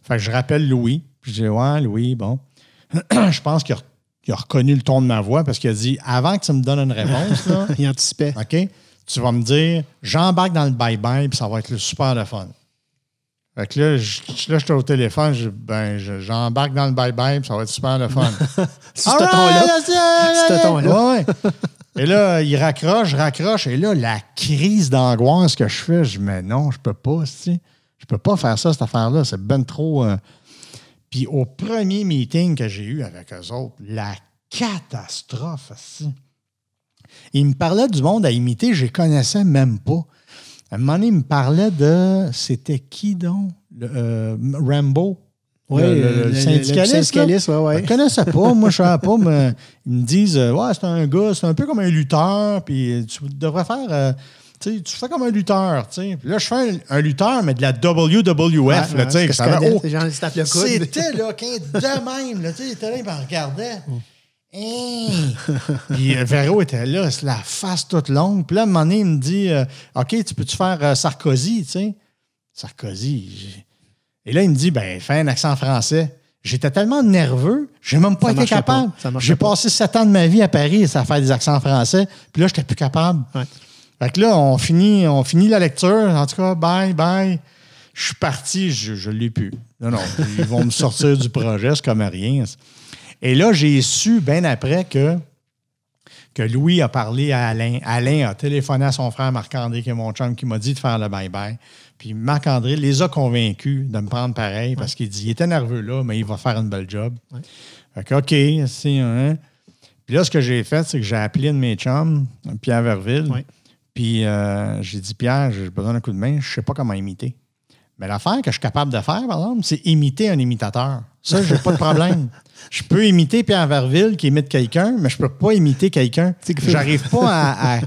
Fait que je rappelle Louis. Puis je dis, ouais, Louis, bon. Je pense qu'il a reconnu le ton de ma voix parce qu'il a dit, avant que tu me donnes une réponse, là, il anticipait. OK, tu vas me dire, j'embarque dans le bye-bye, puis ça va être super le fun. Fait que là, j'étais au téléphone, j'embarque dans le bye-bye, puis ça va être super le fun. C'est ce ton-là. Ouais. Et là, il raccroche, et là, la crise d'angoisse que je fais, je dis, mais non, je peux pas, tu sais. Je peux pas faire ça, cette affaire-là. C'est ben trop... Puis au premier meeting que j'ai eu avec eux autres, la catastrophe, aussi. Ils me parlaient du monde à imiter, je les connaissais même pas. À un moment donné, il me parlait de... C'était qui donc? Rambo. Oui, le syndicaliste. Le syndicaliste, oui. Je ne connaissais pas, moi je ne savais pas, mais ils me disent, ouais, c'est un gars, c'est un peu comme un lutteur, puis tu devrais faire... tu fais comme un lutteur, tu sais. Là, je fais un lutteur, mais de la WWF, là, tu sais. C'était, là, de même, là, tu sais, il était là, il me regardait. Puis Véro était là, la face toute longue. Puis là, à un moment donné, il me dit, OK, tu peux-tu faire Sarkozy, tu sais? Sarkozy. Et là, il me dit, ben, fais un accent français. J'étais tellement nerveux, j'ai même pas été capable. J'ai passé 7 ans de ma vie à Paris à faire des accents français. Puis là, j'étais plus capable. Ouais. Fait que là, on finit la lecture. En tout cas, bye. Je suis parti, je ne l'ai plus. Non, ils vont me sortir du projet, c'est comme rien. Et là, j'ai su bien après que Louis a parlé à Alain. Alain a téléphoné à son frère Marc-André, qui est mon chum, qui m'a dit de faire le bye-bye. Puis Marc-André les a convaincus de me prendre pareil parce qu'il dit il était nerveux là, mais il va faire une belle job. Ouais. Fait que, OK, c'est... Puis là, ce que j'ai fait, c'est que j'ai appelé un de mes chums, Pierre Verville. Ouais. Puis j'ai dit, Pierre, j'ai besoin d'un coup de main, je ne sais pas comment imiter. Mais l'affaire que je suis capable de faire, par exemple, c'est imiter un imitateur. Ça, je n'ai pas de problème. Je peux imiter Pierre Verville qui imite quelqu'un, mais je ne peux pas imiter quelqu'un. Je n'arrive pas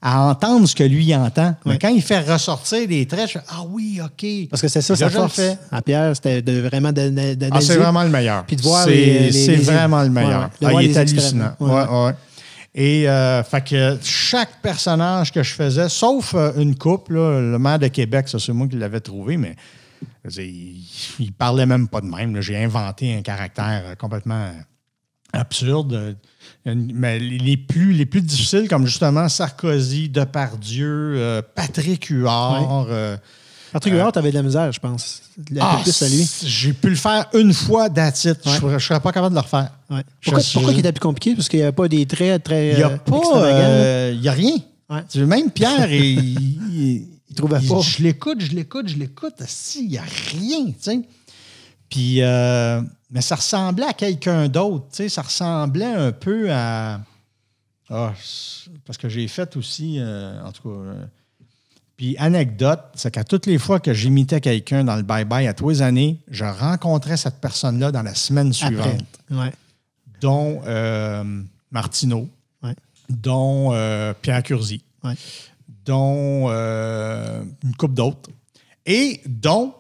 à entendre ce que lui entend. Mais quand il fait ressortir des traits, je fais « Ah oui, OK ». Parce que c'est ça, ça fait. À Pierre, c'était vraiment d'analyser. Ah, c'est vraiment le meilleur. Puis de voir c'est vraiment le meilleur. Il est hallucinant. Ouais. Et fait que chaque personnage que je faisais, sauf une couple, là, le maire de Québec, ça c'est moi qui l'avais trouvé, mais il parlait même pas de même. Là. J'ai inventé un caractère complètement absurde. Mais les plus difficiles, comme justement Sarkozy, Depardieu, Patrick Huard. Ouais. Patrick Huard, tu avais de la misère, je pense. Plus à lui. J'ai pu le faire une fois, that's it. Ouais. Je ne serais pas capable de le refaire. Ouais. Pourquoi il était plus compliqué? Parce qu'il n'y avait pas des traits très. Il n'y a pas. Il n'y a rien. Ouais. Même Pierre, il trouvait pas. Je l'écoute. Il n'y a rien, tu sais. Puis, mais ça ressemblait à quelqu'un d'autre, tu sais. Ça ressemblait un peu à. Parce que j'ai fait aussi, en tout cas. Puis, anecdote, c'est qu'à toutes les fois que j'imitais quelqu'un dans le bye-bye à tous les années, je rencontrais cette personne-là dans la semaine suivante. Ouais. Dont Martineau, dont Pierre Curzi, dont une couple d'autres, et dont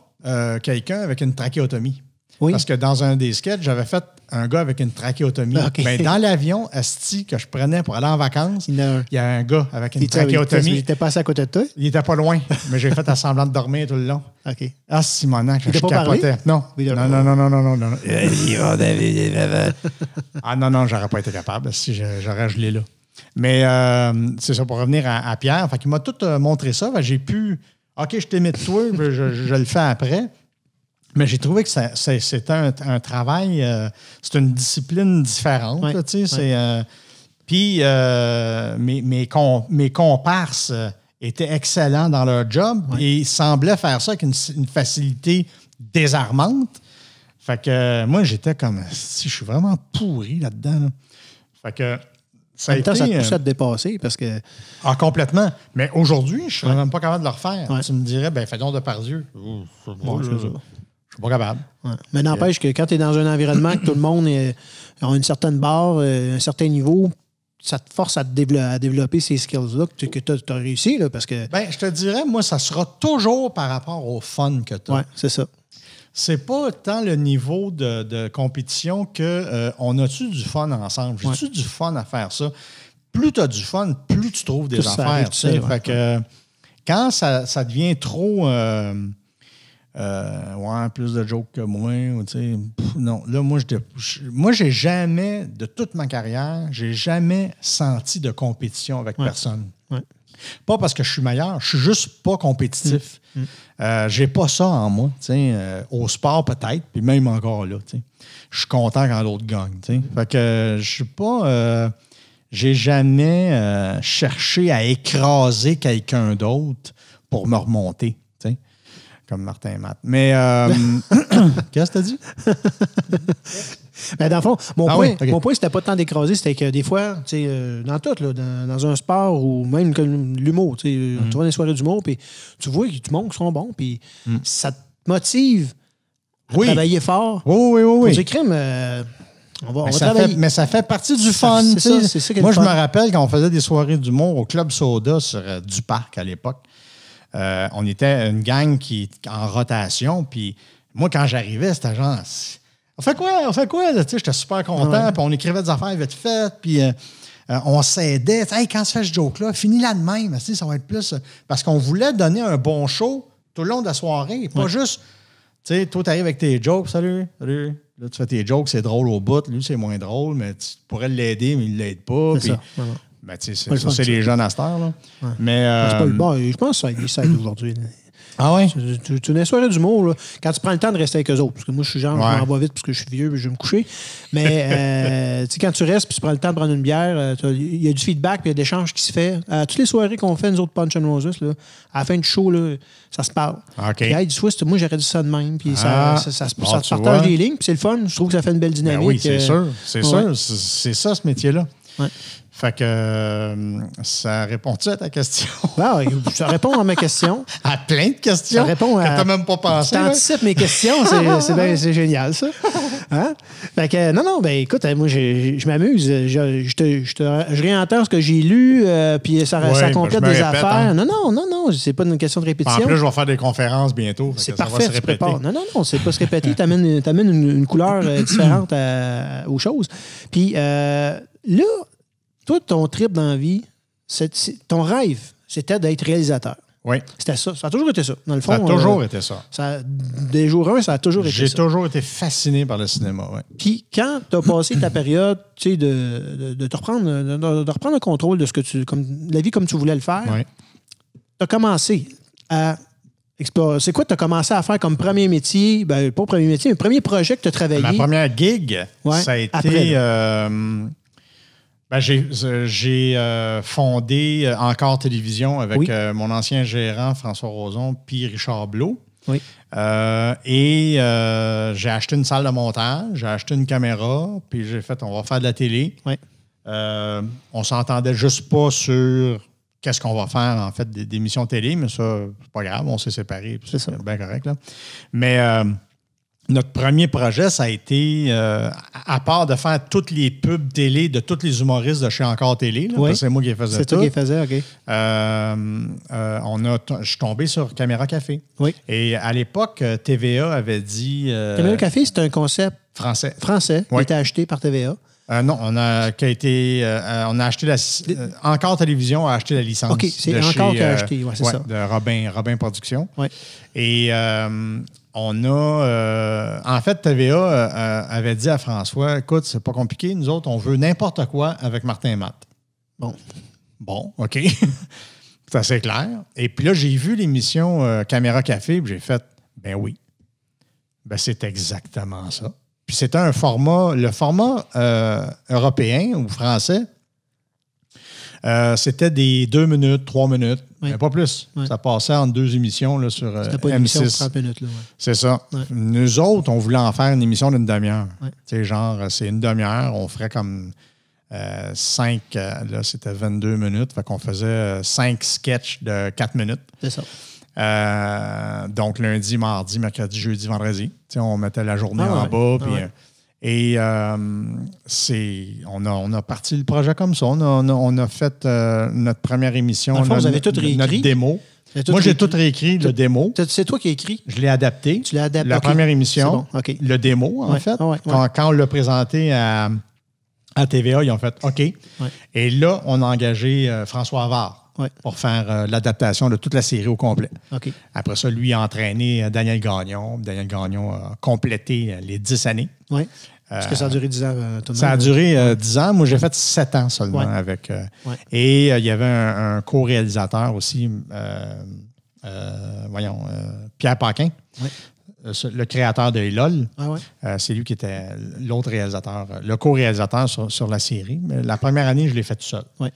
quelqu'un avec une trachéotomie. Oui. Parce que dans un des sketchs, j'avais fait un gars avec une trachéotomie. Okay. Mais dans l'avion, asti, que je prenais pour aller en vacances, il y a un gars avec une trachéotomie. Il était passé à côté de toi? Il était pas loin, mais j'ai fait semblant de dormir tout le long. OK. Ah, Simonac, je capotais. Non. Ah non, j'aurais pas été capable si j'aurais gelé là. Mais c'est ça, pour revenir à Pierre, fait qu'il m'a tout montré ça. J'ai pu... OK, je t'imite toi, je le fais après. Mais j'ai trouvé que c'est un travail, c'est une discipline différente. Ouais, là, puis mes comparses étaient excellents dans leur job et semblaient faire ça avec une facilité désarmante. Fait que moi, j'étais comme, si je suis vraiment pourri là-dedans. Là. Fait que ça a été... ça te pousse à te dépasser parce que... Ah, complètement. Mais aujourd'hui, je ne serais même pas capable de le refaire. Ouais. Tu me dirais, ben fais donc de Pardieu. Bon, c'est ça. Je suis pas capable. Ouais. Mais n'empêche que quand tu es dans un environnement que tout le monde a une certaine barre, un certain niveau, ça te force à développer ces skills-là que tu as réussi. Là, parce que... Ben, je te dirais, moi, ça sera toujours par rapport au fun que tu as. Oui, c'est ça. C'est pas tant le niveau de compétition que on a-tu du fun ensemble? J'ai-tu du fun à faire ça? Plus tu as du fun, plus tu trouves des affaires. Fait que quand ça devient trop... plus de jokes que moi. Non, là, moi, j'ai jamais, de toute ma carrière, j'ai jamais senti de compétition avec personne. Ouais. Pas parce que je suis meilleur, je suis juste pas compétitif. J'ai pas ça en moi. Au sport, peut-être, puis même encore là. Je suis content quand l'autre gagne. Fait que je suis pas... j'ai jamais cherché à écraser quelqu'un d'autre pour me remonter. Comme Martin Matt. Mais qu'est-ce que tu as dit? Ben, dans le fond, mon point, c'était pas tant d'écraser, c'était que des fois, dans tout, là, dans un sport ou même comme l'humour, tu vas dans les soirées d'humour, puis tu vois que du monde qui sont bons, puis ça te motive à travailler fort. Oui. Pour dire, crime, on va travailler. Mais ça fait partie du fun. C'est ça moi, je me rappelle quand on faisait des soirées d'humour au Club Soda sur du Parc à l'époque. On était une gang qui en rotation, puis moi, quand j'arrivais, c'était genre... On fait quoi? J'étais super content, puis on écrivait des affaires vite faites, puis on s'aidait. Hey, quand tu fais ce joke-là, finis-la de même, ça va être plus... Parce qu'on voulait donner un bon show tout le long de la soirée, pas juste... Tu sais, toi, tu arrives avec tes jokes, salut. Là, tu fais tes jokes, c'est drôle au bout, lui, c'est moins drôle, mais tu pourrais l'aider, mais il ne l'aide pas. C'est ça. Ben, c'est les jeunes à cette heure, là. Ouais. Mais, c'est pas le bon. Je pense que ça aide aujourd'hui. Ah oui? Tu as une soirée d'humour, là, quand tu prends le temps de rester avec eux autres. Parce que moi, je suis genre, je m'en vais vite parce que je suis vieux et je vais me coucher. Mais quand tu restes et tu prends le temps de prendre une bière, il y a du feedback et il y a des échanges qui se fait. Toutes les soirées qu'on fait, nous autres Punch and Roses, là, à la fin du show, là, ça se parle. OK. Puis, hey, du twist, moi, j'aurais dit ça de même. Puis ça se partage les lignes. Puis c'est le fun. Je trouve que ça fait une belle dynamique. Ben oui, c'est sûr. C'est sûr. C'est ça, ce métier-là. Ouais. Fait que ça répond-tu à ta question? Ah, ça répond à ma question. À plein de questions? Ça répond à... Que t'as même pas pensé. T'anticipes mes questions, c'est génial, ça. Hein? Fait que, non, ben écoute, moi, je m'amuse. Je réentends ce que j'ai lu, puis ça complète des affaires. Hein? Non, c'est pas une question de répétition. En plus, je vais faire des conférences bientôt. C'est parfait, tu prépares. Non, c'est pas se répéter. T'amènes une couleur différente aux choses. Puis là... Toi, ton trip dans la vie, ton rêve, c'était d'être réalisateur. Oui. C'était ça. Ça a toujours été ça. Dans le fond, ça a toujours été ça. Des jours 1, ça a toujours été ça. J'ai toujours été fasciné par le cinéma, oui. Puis quand tu as passé ta période, tu sais, de te reprendre, de reprendre le contrôle de ce que la vie comme tu voulais le faire, tu as commencé à explorer. C'est quoi que tu as commencé à faire comme premier métier? Ben, pas premier métier, mais premier projet que tu as travaillé. Ma première gig, ça a été... Après, j'ai fondé Encore Télévision avec mon ancien gérant François Roson puis Richard Blot. Oui. J'ai acheté une salle de montage, j'ai acheté une caméra, puis j'ai fait, on va faire de la télé. Oui. On s'entendait juste pas sur qu'est-ce qu'on va faire, en fait, des émissions télé, mais ça, c'est pas grave, on s'est séparés. C'est bien correct, là. Mais notre premier projet, ça a été, à part de faire toutes les pubs télé de tous les humoristes de chez Encore Télé, là, parce que c'est moi qui les faisais. C'est toi qui les faisais, OK. Je suis tombé sur Caméra Café. Oui. Et à l'époque, TVA avait dit... Caméra Café, c'est un concept français. Qui a été acheté par TVA. Non, on a acheté Encore Télévision a acheté la licence. OK, c'est Encore qui a acheté, c'est ça. De Robin Productions. Oui. Et on a... en fait, TVA avait dit à François, écoute, c'est pas compliqué, nous autres, on veut n'importe quoi avec Martin Matt. Bon, OK. C'est assez clair. Et puis là, j'ai vu l'émission Caméra Café, puis j'ai fait, ben oui. Ben c'est exactement ça. Puis c'était le format européen ou français, c'était des 2 minutes, 3 minutes, mais pas plus. Ça passait en 2 émissions là, sur c'était pas une M6. émission de 30 minutes. Là, C'est ça. Ouais. Nous autres, on voulait en faire une émission d'une demi-heure. Ouais. Tu sais, genre, c'est une demi-heure, on ferait comme 5, là, c'était 22 minutes, fait qu'on faisait 5 sketchs de 4 minutes. C'est ça. Donc, lundi, mardi, mercredi, jeudi, vendredi. T'sais, on mettait la journée en bas. On a parti le projet comme ça. On a fait notre première émission, vous avez tout réécrit. Notre démo. Moi, j'ai tout réécrit, le démo. C'est toi qui as écrit? Je l'ai adapté. Tu l'as adapté? La première émission, le démo, en fait. Quand on l'a présenté à TVA, ils ont fait OK. Ouais. Et là, on a engagé François Havard. Pour faire l'adaptation de toute la série au complet. Okay. Après ça, lui a entraîné Daniel Gagnon. Daniel Gagnon a complété les 10 années. Oui. Est-ce que ça a duré 10 ans, tout le monde? Ça a duré 10 ans. Moi, j'ai fait 7 ans seulement avec... Et il y avait un co-réalisateur aussi, Pierre Paquin. Oui. Le créateur de LOL, c'est lui qui était l'autre réalisateur, le co-réalisateur sur la série. Mais la première année, je l'ai fait tout seul. Oui.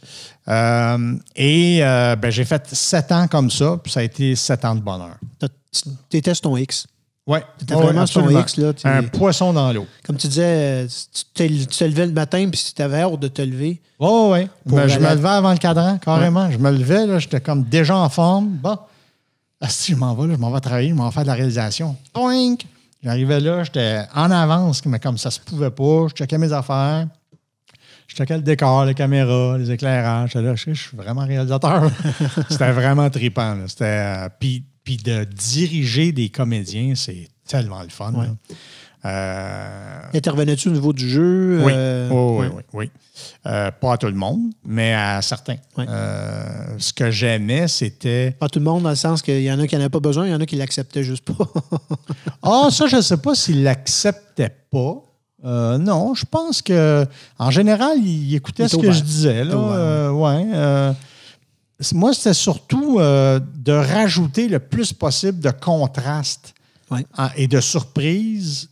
J'ai fait 7 ans comme ça, puis ça a été 7 ans de bonheur. Tu étais sur ton X. Oui. Tu étais vraiment sur ton X. Là, un poisson dans l'eau. Comme tu disais, tu te levais le matin, puis si tu avais hâte de te lever. Oui. Je me levais avant le cadran, carrément. Je me levais, là, j'étais comme déjà en forme. Bon. Si je m'en vais travailler, je m'en vais faire de la réalisation. Toink! J'arrivais là, j'étais en avance, mais comme ça se pouvait pas. Je checkais mes affaires. Je checkais le décor, les caméras, les éclairages. Je suis vraiment réalisateur. C'était vraiment trippant. Puis de diriger des comédiens, c'est tellement le fun. Intervenais-tu au niveau du jeu? Oui. Pas à tout le monde, mais à certains. Oui. Ce que j'aimais, c'était... Pas tout le monde, dans le sens qu'il y en a qui n'en avaient pas besoin, il y en a qui ne l'acceptaient juste pas. Ça, je ne sais pas s'ils ne l'acceptaient pas. Non, je pense que en général, ils écoutaient ce que je disais. Là. Moi, c'était surtout de rajouter le plus possible de contraste et de surprise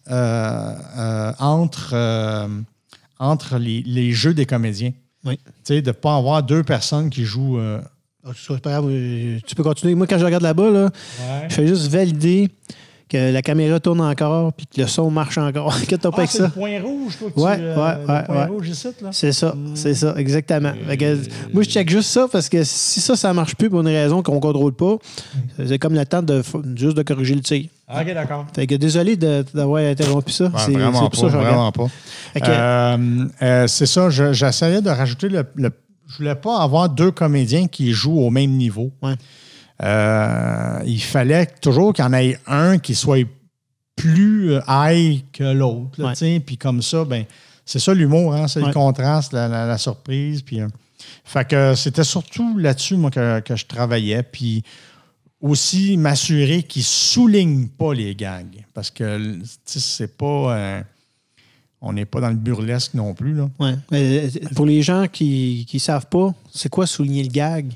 entre les jeux des comédiens. Oui. Tu sais, de ne pas avoir 2 personnes qui jouent... C'est pas grave, tu peux continuer. Moi, quand je regarde là-bas, là, je fais juste valider que la caméra tourne encore puis que le son marche encore. Qu'est-ce que t'as pas avec ça? C'est le point rouge, toi, le point rouge ici, là? C'est ça, exactement. Moi, je check juste ça parce que si ça marche plus pour une raison qu'on ne contrôle pas, c'est comme le temps juste de corriger le tir. OK, d'accord. Fait que désolé d'avoir interrompu ça. C'est vraiment pas, vraiment pas. C'est ça, j'essayais de rajouter je voulais pas avoir 2 comédiens qui jouent au même niveau. Ouais. Il fallait toujours qu'il y en ait un qui soit plus high que l'autre. Puis comme ça, ben, c'est ça l'humour, hein? C'est le contraste, la surprise. Puis, fait que c'était surtout là-dessus, moi, que je travaillais. Puis aussi m'assurer qu'ils ne soulignent pas les gags. Parce que c'est pas... on n'est pas dans le burlesque non plus. Là. Ouais. Mais pour les gens qui ne savent pas, c'est quoi souligner le gag?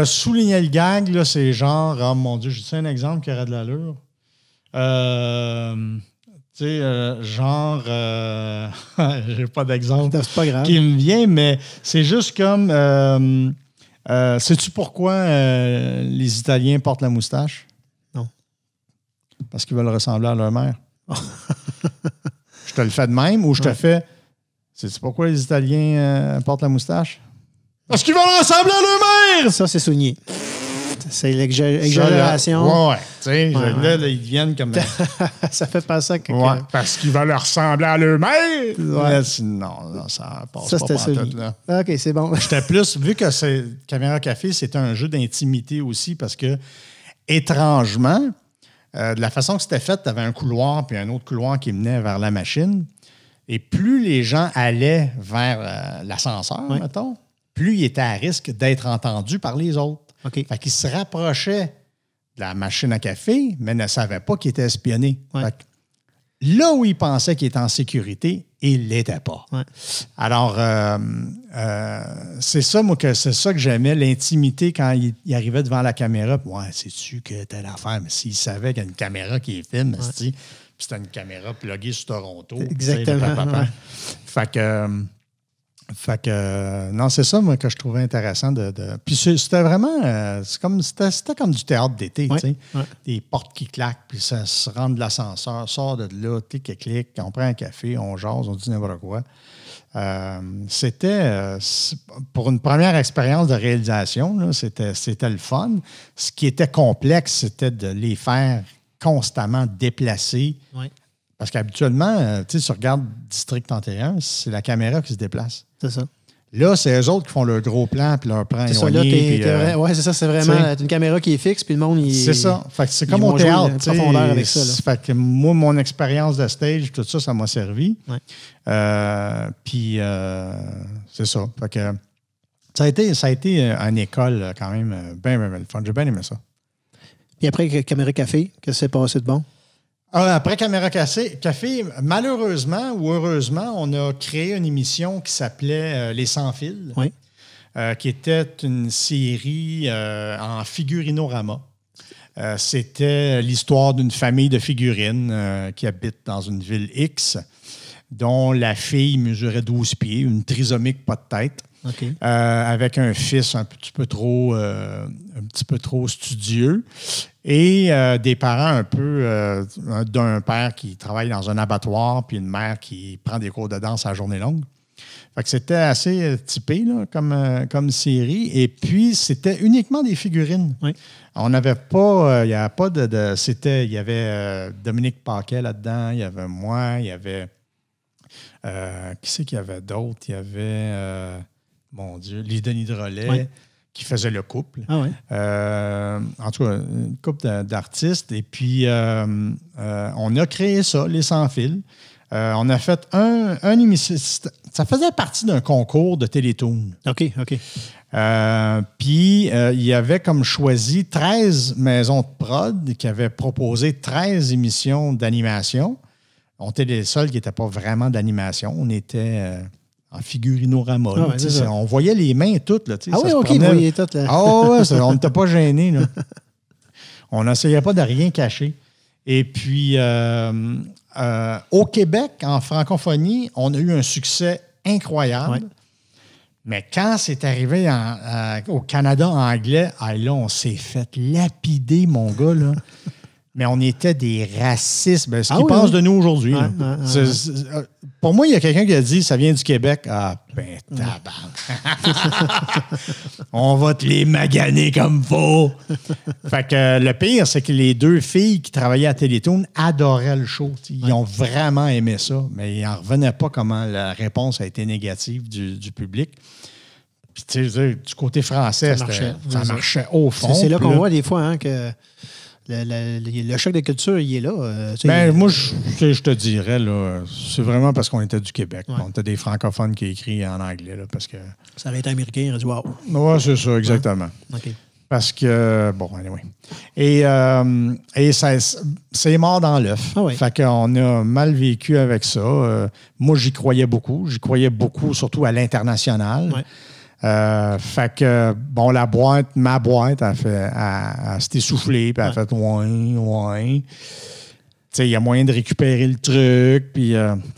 Souligner le gag, là, c'est genre, oh mon Dieu, je dis un exemple qui aurait de l'allure. Tu sais, genre, j'ai pas d'exemple c'est pas grave. Qui me vient, mais c'est juste comme, sais-tu pourquoi les Italiens portent la moustache? Non. Parce qu'ils veulent ressembler à leur mère. Je te le fais de même ou je te fais, sais-tu pourquoi les Italiens portent la moustache? Parce qu'ils veulent ressembler à leur mère! Ça, c'est souligné. C'est l'exagération. Ouais. Tu sais, là, ils viennent comme... Ça fait pas ça que... Ouais, parce qu'ils veulent ressembler à leur mère! Ouais. Non, ça passe Ça, pas c'était pantoute, souligné. là. OK, c'est bon. J'étais plus... Vu que c'est Caméra Café, c'était un jeu d'intimité aussi, parce que, étrangement, de la façon que c'était fait, tu avais un couloir puis un autre couloir qui menait vers la machine. Et plus les gens allaient vers l'ascenseur, mettons, plus ils étaient à risque d'être entendus par les autres. OK. Fait qu'ils se rapprochaient de la machine à café, mais ne savaient pas qu'ils étaient espionnés. Ouais. Fait que là où ils pensaient qu'ils étaient en sécurité, ils ne l'étaient pas. Ouais. Alors, c'est ça, moi, c'est ça que j'aimais, l'intimité quand il arrivait devant la caméra. Puis, ouais, sais-tu que telle affaire? Mais s'il savait qu'il y a une caméra qui filme, puis c'était une caméra pluguée sur Toronto. Exactement. Fait que non, c'est ça, moi, que je trouvais intéressant Puis c'était vraiment... c'était comme du théâtre d'été, tu sais. Ouais. Des portes qui claquent, puis ça se rentre de l'ascenseur, sort de là, clic, on prend un café, on jase, on dit n'importe quoi. C'était... pour une première expérience de réalisation, là, c'était le fun. Ce qui était complexe, c'était de les faire constamment déplacer. Oui. Parce qu'habituellement, tu sais, si tu regardes District 31, c'est la caméra qui se déplace. C'est ça. Là, c'est eux autres qui font leur gros plan puis leur plan C'est ça, là, éloigné. c'est ça, c'est vraiment une caméra qui est fixe, puis le monde, c'est ça. Fait que c'est comme au théâtre. Profondeur avec ça. Là. Fait que moi, mon expérience de stage, tout ça, ça m'a servi. Ouais. Puis, c'est ça. Fait que ça a été une école quand même bien fun. J'ai bien aimé ça. Puis après, Caméra Café, qu'est-ce qui s'est passé de bon? Après Caméra Café, malheureusement ou heureusement, on a créé une émission qui s'appelait Les Sans Fils, qui était une série en figurinorama. C'était l'histoire d'une famille de figurines qui habite dans une ville X, dont la fille mesurait 12 pieds, une trisomique pas de tête. Okay. Avec un fils un petit peu trop studieux et des parents un peu d'un père qui travaille dans un abattoir puis une mère qui prend des cours de danse à la journée longue. Fait que c'était assez typé là, comme série. Et puis, c'était uniquement des figurines. Oui. On n'avait pas... Il n'y avait pas il y avait Dominique Paquet là-dedans, il y avait moi, il y avait... qui c'est qu'il y avait d'autres? Il y avait... mon Dieu, les Denis Drolet, qui faisait le couple. Ah ouais. En tout cas, une couple d'artistes. Et puis, on a créé ça, Les Sans Fils. On a fait un émission. Ça faisait partie d'un concours de Télétoon. OK. Puis, il y avait comme choisi 13 maisons de prod qui avaient proposé 13 émissions d'animation. On était les seuls qui n'étaient pas vraiment d'animation. On était... en figurinorama. On voyait les mains toutes. Là, ah oui, OK, vous voyez toutes. Là. On n'était pas gênés. Là. On n'essayait pas de rien cacher. Et puis, au Québec, en francophonie, on a eu un succès incroyable. Ouais. Mais quand c'est arrivé au Canada anglais, là, on s'est fait lapider, mon gars. Là. Mais on était des racistes. Ben, ce qu'ils pensent de nous aujourd'hui. Pour moi, il y a quelqu'un qui a dit « ça vient du Québec ». Ah, ben, tabarnak. On va te les maganer comme faux. Fait que le pire, c'est que les deux filles qui travaillaient à Télétoon adoraient le show. Ils ont vraiment aimé ça, mais ils n'en revenaient pas comment la réponse a été négative du public. Puis, tu sais, du côté français, ça marchait au fond. C'est là qu'on voit des fois que... Le choc de culture, il est là. Moi, je te dirais, là, c'est vraiment parce qu'on était du Québec. Ouais. On était des francophones qui écrivent en anglais. Là, parce que... Ça aurait été américain, il aurait dit « wow ». Oui, c'est ça, exactement. Ouais. OK. Parce que, bon, anyway. Et c'est mort dans l'œuf. Ah oui. Fait qu'on a mal vécu avec ça. Moi, j'y croyais beaucoup. J'y croyais beaucoup, surtout à l'international. Ouais. Fait que, bon, ma boîte, elle s'est essoufflée, puis elle a fait « ouais ». Tu sais, il y a moyen de récupérer le truc. Puis,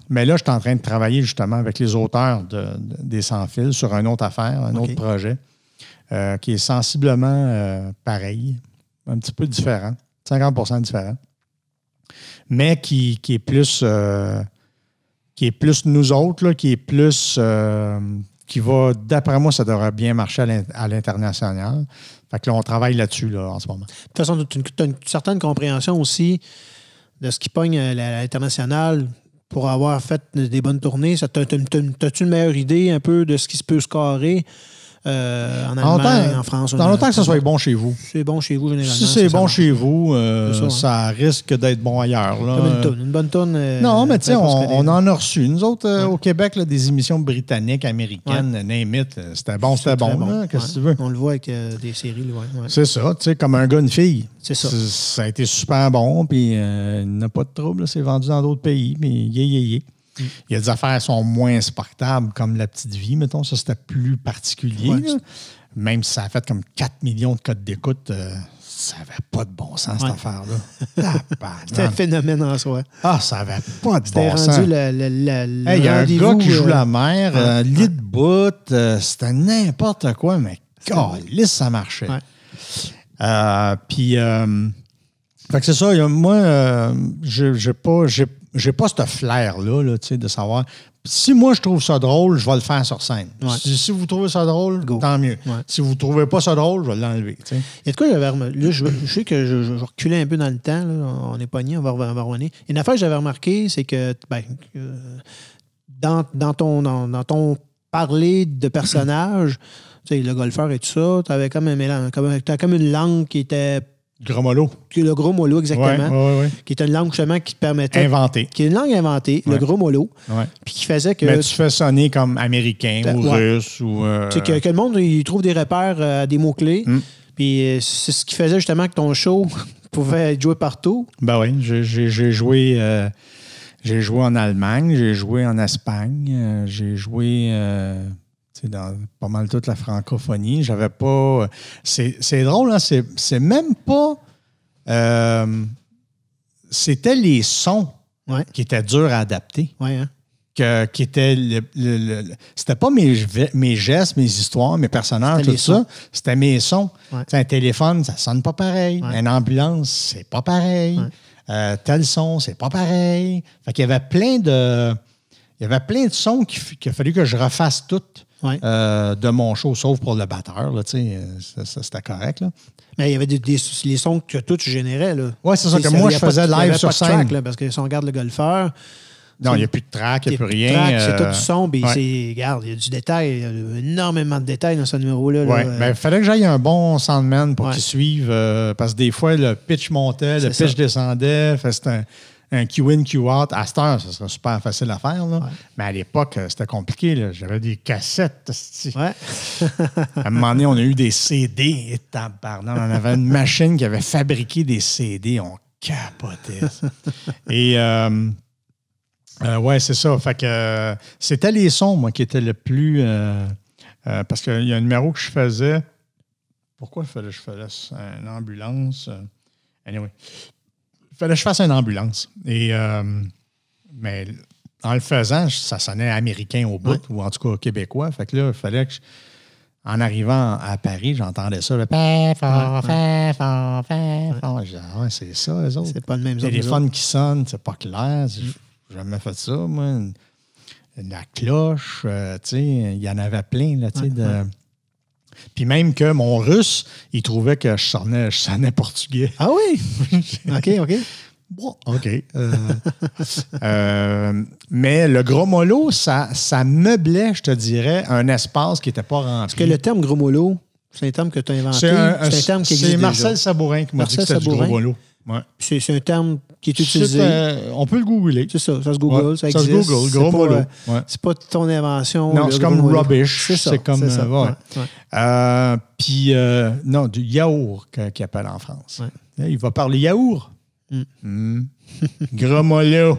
mais là, je suis en train de travailler justement avec les auteurs des Sans Fils sur une autre affaire, un autre projet, qui est sensiblement pareil, un petit peu différent, 50% différent, mais qui est plus nous autres, là, qui est plus... qui va, d'après moi, ça devrait bien marcher à l'international. Fait que là, on travaille là-dessus là, en ce moment. De toute façon, tu as une certaine compréhension aussi de ce qui pogne à l'international pour avoir fait des bonnes tournées. T'as-tu une meilleure idée un peu de ce qui se peut scorer en Allemagne, en France? Dans longtemps que ça soit bon chez vous. C'est bon chez vous, généralement. Si c'est bon chez vous, ça risque d'être bon ailleurs. Là. Comme une bonne tourne. Non, mais tu sais, on en a reçu. Nous autres, au Québec, là, des émissions britanniques, américaines, name it, c'était bon. Là, qu'est-ce que tu veux? On le voit avec des séries. Ouais. C'est ça, tu sais, comme un gars, une fille. C'est ça. Ça a été super bon, puis il n'a pas de trouble. Là, c'est vendu dans d'autres pays, mais Il y a des affaires qui sont moins exportables, comme La Petite Vie, mettons. Ça, c'était plus particulier. Ouais, même si ça a fait comme 4 millions de codes d'écoute, ça n'avait pas de bon sens, cette affaire-là. C'était un phénomène en soi. Ça n'avait pas de bon sens. C'était rendu il y a un gars qui joue la mère, lit de bout, c'était n'importe quoi, mais calisse, ça marchait. Ouais. Puis, fait que c'est ça, moi, j'ai pas ce flair-là, de savoir. Si moi, je trouve ça drôle, je vais le faire sur scène. Ouais. Si vous trouvez ça drôle, tant mieux. Ouais. Si vous ne trouvez pas ça drôle, je vais l'enlever. T'sais. Il y a de quoi j'avais remarqué. Là, je sais que je reculais un peu dans le temps. Là. On est pogné, on va revenir. Une affaire que j'avais remarqué, c'est que dans ton parler de personnage, le golfeur et tout ça, tu avais comme un mélange, comme une langue qui était. Gros mollo. Le gros mollo, exactement. Ouais. Qui est une langue justement qui te permettait. Inventée. Qui est une langue inventée, le gros mollo. Ouais. Puis qui faisait que. Mais tu fais sonner comme américain ou russe ou. C'est que le monde, il trouve des repères à des mots-clés. Puis c'est ce qui faisait justement que ton show pouvait être joué partout. Ben oui, j'ai joué. J'ai joué en Allemagne, j'ai joué en Espagne, j'ai joué. Dans pas mal toute la francophonie. J'avais pas. C'est drôle, hein? C'est même pas. C'était les sons qui étaient durs à adapter. Ouais, hein? Qui étaient. C'était pas mes gestes, mes histoires, mes personnages, tout ça. C'était mes sons. Ouais. Un téléphone, ça sonne pas pareil. Ouais. Une ambulance, c'est pas pareil. Ouais. Tel son, c'est pas pareil. Fait qu'il y avait plein de. Il y avait plein de sons qu'il a fallu que je refasse toutes. Ouais. De mon show, sauf pour le batteur, là, ça, c'était correct. Là. Mais il y avait les sons que toi, tu générais. Oui, c'est ça que moi, je faisais live sur scène. Track, là, parce que si on regarde le golfeur... Non, il n'y a plus de track, il n'y a plus rien. C'est tout du son, puis regarde, il y a du détail, il y a énormément de détails dans ce numéro-là. Oui, mais il fallait que j'aille un bon soundman pour qu'il suive, parce que des fois, le pitch montait, le pitch descendait, c'était un Q-in, Q-out. À cette heure, ça serait super facile à faire. Là. Ouais. Mais à l'époque, c'était compliqué. Là. J'avais des cassettes. Ouais. À un moment donné, on a eu des CD. Et on avait une machine qui avait fabriqué des CD. On capotait. Et ouais, c'est ça. Fait que c'était les sons, moi, qui étaient le plus... parce qu'il y a un numéro que je faisais. Pourquoi je faisais une ambulance? Anyway. Il fallait que je fasse une ambulance. Et, mais en le faisant, ça sonnait américain au bout, ou en tout cas québécois. Fait que là, il fallait que en arrivant à Paris, j'entendais ça. Le fort. Je disais, c'est ça, eux autres. C'est pas le même téléphone qui sonne, c'est pas clair. J'ai jamais fait ça, moi. La cloche, tu sais, il y en avait plein, là, tu sais, de... Puis même que mon russe, il trouvait que je sonnais portugais. Ah oui? OK. Bon, OK. Mais le gros mollo, ça meublait, je te dirais, un espace qui n'était pas rempli. Parce que le terme gros mollo, c'est un terme que tu as inventé. C'est un terme qui existe. C'est Marcel Sabourin qui m'a dit que c'était du gros mollo. Ouais. C'est un terme qui est utilisé. On peut le googler. C'est ça se google, ça existe. Ça se google, gros mollo. C'est pas ton invention. Non, c'est comme rubbish. C'est ça. C'est comme ça. Puis, non, du yaourt qu'il appelle en France. Ouais. Il va parler yaourt. Gros mollo.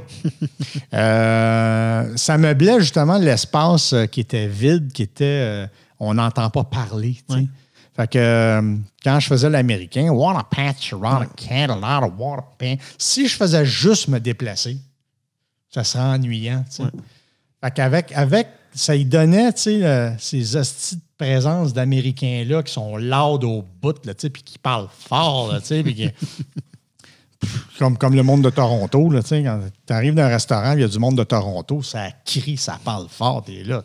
Ça meublait justement l'espace qui était vide, qui était... on n'entend pas parler, tu sais. Fait que quand je faisais l'américain, water patch around a candle, a lot of water pan. Si je faisais juste me déplacer, ça serait ennuyant. Tu sais. Fait qu'avec, ça y donnait, tu sais, ces hosties de présence d'Américains-là qui sont loud au bout, là, tu sais, puis qui parlent fort, là, tu sais, puis qui... comme le monde de Toronto, là, quand tu arrives dans un restaurant, il y a du monde de Toronto, ça crie, ça parle fort, t'es là.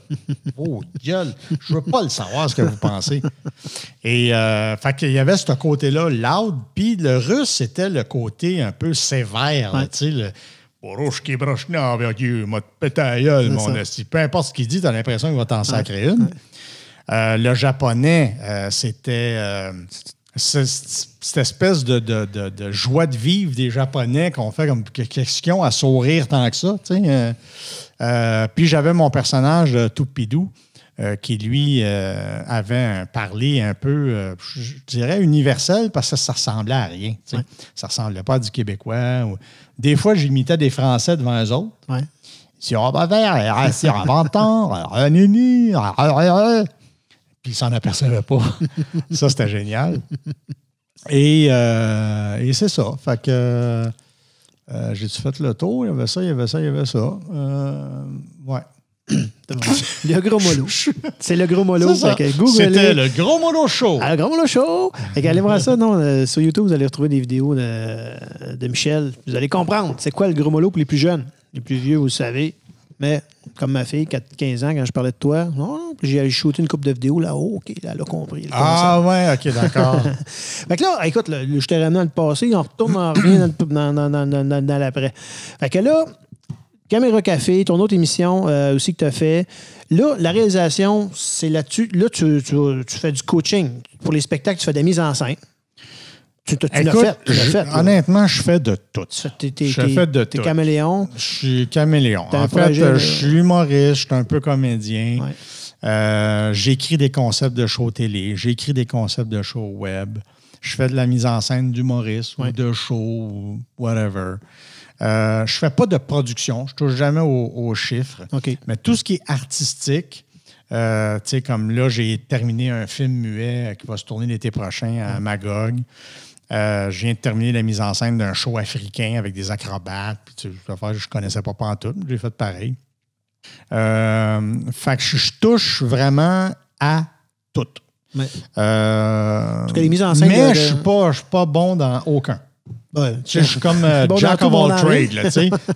Oh, gueule, je veux pas le savoir ce que vous pensez. Et fait qu'il y avait ce côté-là loud, puis le russe, c'était le côté un peu sévère, Ouais. tu sais, le Boroshki brochna avec you, m'a pété la gueule, mon esti. Peu importe ce qu'il dit, t'as l'impression qu'il va t'en sacrer une. Le japonais, c'était cette espèce de joie de vivre des Japonais qu'on fait comme question à sourire tant que ça. Puis j'avais mon personnage Toupidou qui, lui, avait un parler un peu, je dirais, universel parce que ça ressemblait à rien. Ouais. Ça ressemblait pas à du Québécois. Des fois, j'imitais des Français devant eux autres. Ouais. Si on va vers, si on va entendre, puis ils s'en apercevaient pas. Ça, c'était génial. Et c'est ça. Fait que j'ai-tu fait le tour? Il y avait ça, il y avait ça, il y avait ça. Ouais. Le Gros Mollo. C'est le Gros Mollo. C'était le Gros Mollo Show. Le Gros Mollo Show. Allez voir ça. Non, sur YouTube, vous allez retrouver des vidéos de Michel. Vous allez comprendre c'est quoi le Gros Mollo pour les plus jeunes. Les plus vieux, vous le savez. Mais comme ma fille, 15 ans, quand je parlais de toi, non, puis j'ai shooté une couple de vidéos là. Oh, OK, là, elle a compris. Ouais, OK, d'accord. Fait que là, écoute, là, je t'ai ramené dans le passé, on retourne, on revient dans l'après. Fait que là, Caméra Café, ton autre émission aussi que tu as fait. Là, la réalisation, c'est là-dessus. Là, tu fais du coaching. Pour les spectacles, tu fais de la mise en scène. Tu l'as fait. Honnêtement, je fais de tout. Je fais de tout. T'es caméléon. Je suis caméléon. En fait, je suis humoriste, je suis un peu comédien. Ouais. J'écris des concepts de show télé, j'écris des concepts de show web. Je fais de la mise en scène d'humoriste ou de show ou whatever. Je fais pas de production, je touche jamais aux chiffres. Okay. Mais tout ce qui est artistique, tu sais, comme là, j'ai terminé un film muet qui va se tourner l'été prochain à Magog. Je viens de terminer la mise en scène d'un show africain avec des acrobates. Puis, tu sais, je connaissais pas pantoute, j'ai fait pareil. Fait que je touche vraiment à tout. Ouais. Les mises en scène mais je suis pas bon dans aucun. Ouais. Je suis comme Jack of all trades. Là,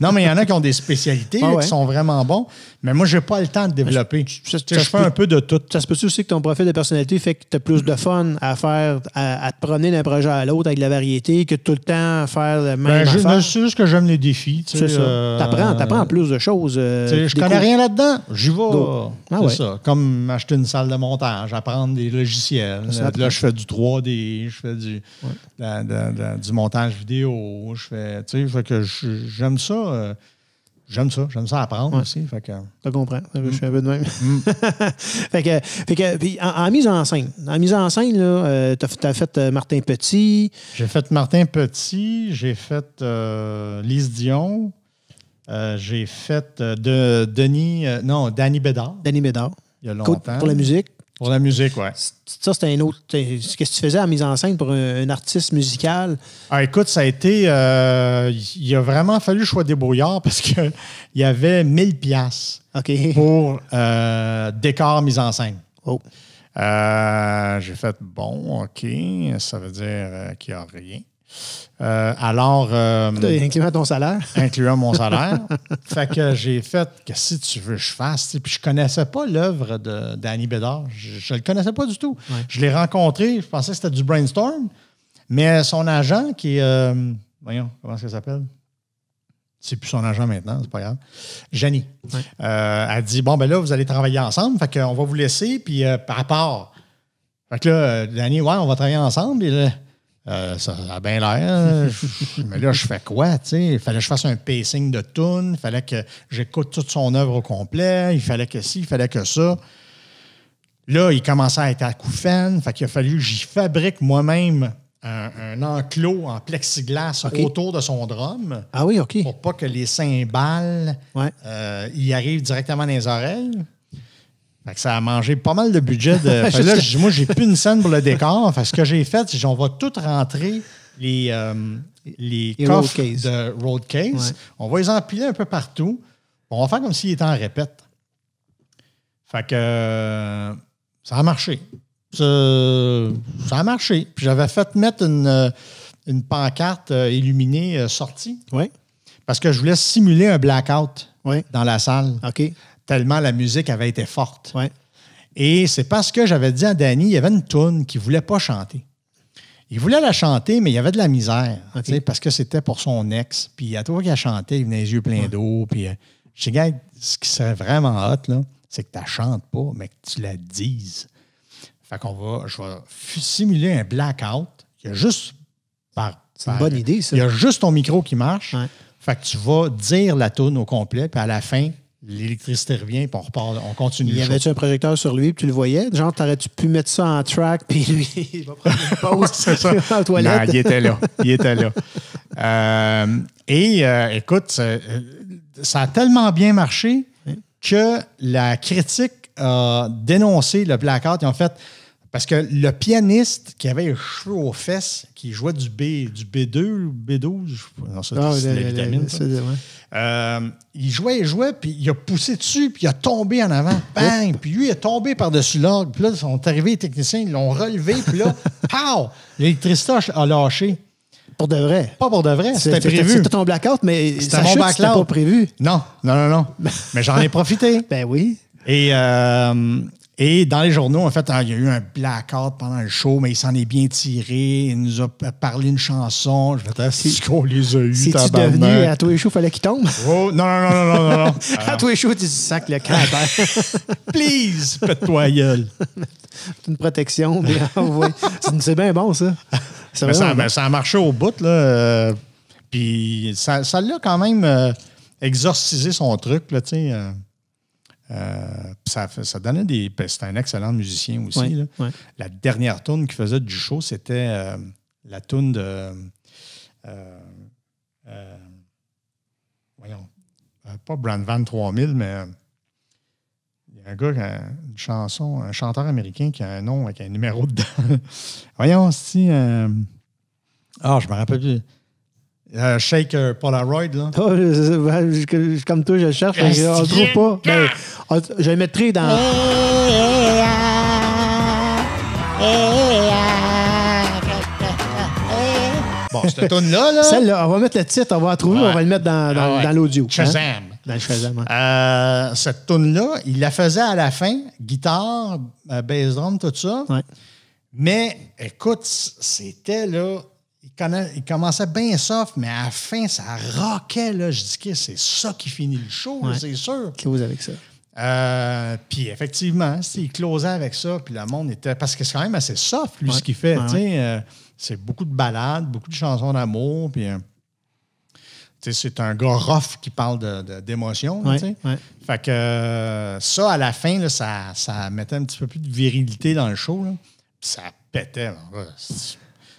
non, mais il y en a qui ont des spécialités qui sont vraiment bons, mais moi, je n'ai pas le temps de développer. Je fais un peu de tout. Ça se peut aussi que ton profil de personnalité fait que tu as plus de fun à faire, à te promener d'un projet à l'autre avec de la variété que tout le temps à faire le même affaire. C'est juste que j'aime les défis. C'est ça. T'apprends plus de choses. Je connais rien là-dedans. J'y vais. C'est ça. Comme acheter une salle de montage, apprendre des logiciels. Là, je fais du 3D, je fais du montage vidéo. Je fais, tu sais, fait que j'aime ça. J'aime ça apprendre aussi. Fait que... Je comprends. Je suis un peu de même. fait que puis en mise en scène. En mise en scène, là, t'as fait Martin Petit. J'ai fait Martin Petit. J'ai fait Lise Dion. J'ai fait Danny Bédard. Danny Bédard. Il y a longtemps. Pour la musique. Pour la musique, oui. Ça, c'était un autre. Qu'est-ce que tu faisais en mise en scène pour un artiste musical? Ah, écoute, ça a été. Il a vraiment fallu que je sois débrouillard parce qu'il y avait 1000$ pour décor mise en scène. Oh. J'ai fait bon, OK, ça veut dire qu'il n'y a rien. Alors. Incluant ton salaire. Incluant mon salaire. Fait que j'ai fait, qu'est-ce que tu veux que je fasse? Puis je ne connaissais pas l'œuvre de Danny Bédard. Je ne le connaissais pas du tout. Ouais. Je l'ai rencontré, je pensais que c'était du brainstorm. Mais son agent, qui est. Voyons, comment ça s'appelle? C'est plus son agent maintenant, c'est pas grave. Janie. Ouais. Elle dit bon, ben là, vous allez travailler ensemble. Fait qu'on va vous laisser, puis par rapport. Fait que là, Danny, ouais, on va travailler ensemble. Et là, ça a bien l'air. Mais là, je fais quoi, tu sais? Il fallait que je fasse un pacing de tunes. Il fallait que j'écoute toute son œuvre au complet. Il fallait que ci, il fallait que ça. Là, il commençait à être à couffin. Fait qu'il a fallu que j'y fabrique moi-même un enclos en plexiglas autour de son drum. Ah oui, OK. Pour pas que les cymbales y arrivent directement dans les oreilles. Fait que ça a mangé pas mal de budget. Là, moi, j'ai plus une scène pour le décor. Fait que ce que j'ai fait, c'est qu'on va tout rentrer les coffres de road case. Ouais. On va les empiler un peu partout. On va faire comme s'ils étaient en répète. Fait que ça a marché. Ça a marché. Puis j'avais fait mettre une pancarte illuminée sortie. Oui. Parce que je voulais simuler un blackout Oui. dans la salle. OK. Tellement la musique avait été forte. Oui. Et c'est parce que j'avais dit à Danny, il y avait une toune qu'il ne voulait pas chanter. Il voulait la chanter, mais il y avait de la misère. Okay. Parce que c'était pour son ex. Puis à toi qui a chanté, il venait les yeux pleins d'eau. Puis je dis, gars, ce qui serait vraiment hot, là, c'est que tu la chantes pas, mais que tu la dises. Fait je vais simuler un blackout. Il y a juste c'est une bonne idée, ça. Il y a juste ton micro qui marche. Ouais. Fait que tu vas dire la toune au complet, puis à la fin, l'électricité revient, puis on repart, on continue. Y avait-tu un projecteur sur lui, puis tu le voyais? Genre, t'aurais-tu pu mettre ça en track, puis lui, il va prendre une pause c'est ça. en toilette? Non, il était là. Il était là. Écoute, ça a tellement bien marché que la critique a dénoncé le blackout. En fait, parce que le pianiste qui avait les cheveux aux fesses, qui jouait du B2 ou B12, non, ça, c'est la vitamine. Il jouait, puis il a poussé dessus, puis il a tombé en avant. Bang! Puis lui, il est tombé par-dessus l'orgue. Puis là, ils sont arrivés, les techniciens, ils l'ont relevé, puis là, pow! L'électricité a lâché. Pour de vrai? Pas pour de vrai, c'était prévu. C'était ton blackout, mais c'était mon blackout. C'était pas prévu. Non. Mais j'en ai profité. Ben oui. Et dans les journaux, en fait, il y a eu un blackout pendant le show, mais il s'en est bien tiré. Il nous a parlé une chanson. Je vais si qu'on les a eus. C'est-tu devenu à tous les shows, il fallait qu'il tombe? Oh, non. À tous les shows, tu sacs le camp à terre. Please, pète-toi la gueule. C'est une protection. C'est bien bon, ça. Ça a marché au bout, là. Puis ça l'a quand même exorcisé son truc, là, tu sais. Ça donnait des... C'était un excellent musicien aussi. Oui, là. Oui. La dernière tourne qu'il faisait du show, c'était la tourne de... voyons. Pas Brand Van 3000, mais il y a un gars qui a une chanson, un chanteur américain qui a un nom avec un numéro dedans. Voyons, si... je me rappelle plus. Shake Polaroid, là. Oh, comme toi, je le cherche, mais on ne trouve pas. Ben, je le mettrai dans... Bon, cette toune-là, là... Celle-là, on va mettre le titre, on va la trouver, on va le mettre dans l'audio. Shazam. Hein? Dans le Shazam, cette toune-là, il la faisait à la fin, guitare, bass drum, tout ça. Ouais. Mais, écoute, c'était, là... Il commençait bien soft, mais à la fin, ça rockait, là. Je dis que c'est ça qui finit le show, là, c'est sûr. Close avec ça. Puis effectivement, il closait avec ça, puis le monde était... Parce que c'est quand même assez soft, lui, ce qu'il fait. C'est beaucoup de ballades, beaucoup de chansons d'amour, puis... c'est un gars rough qui parle d'émotion. Fait que ça, à la fin, là, ça mettait un petit peu plus de virilité dans le show. Là. Puis ça pétait. Là. Le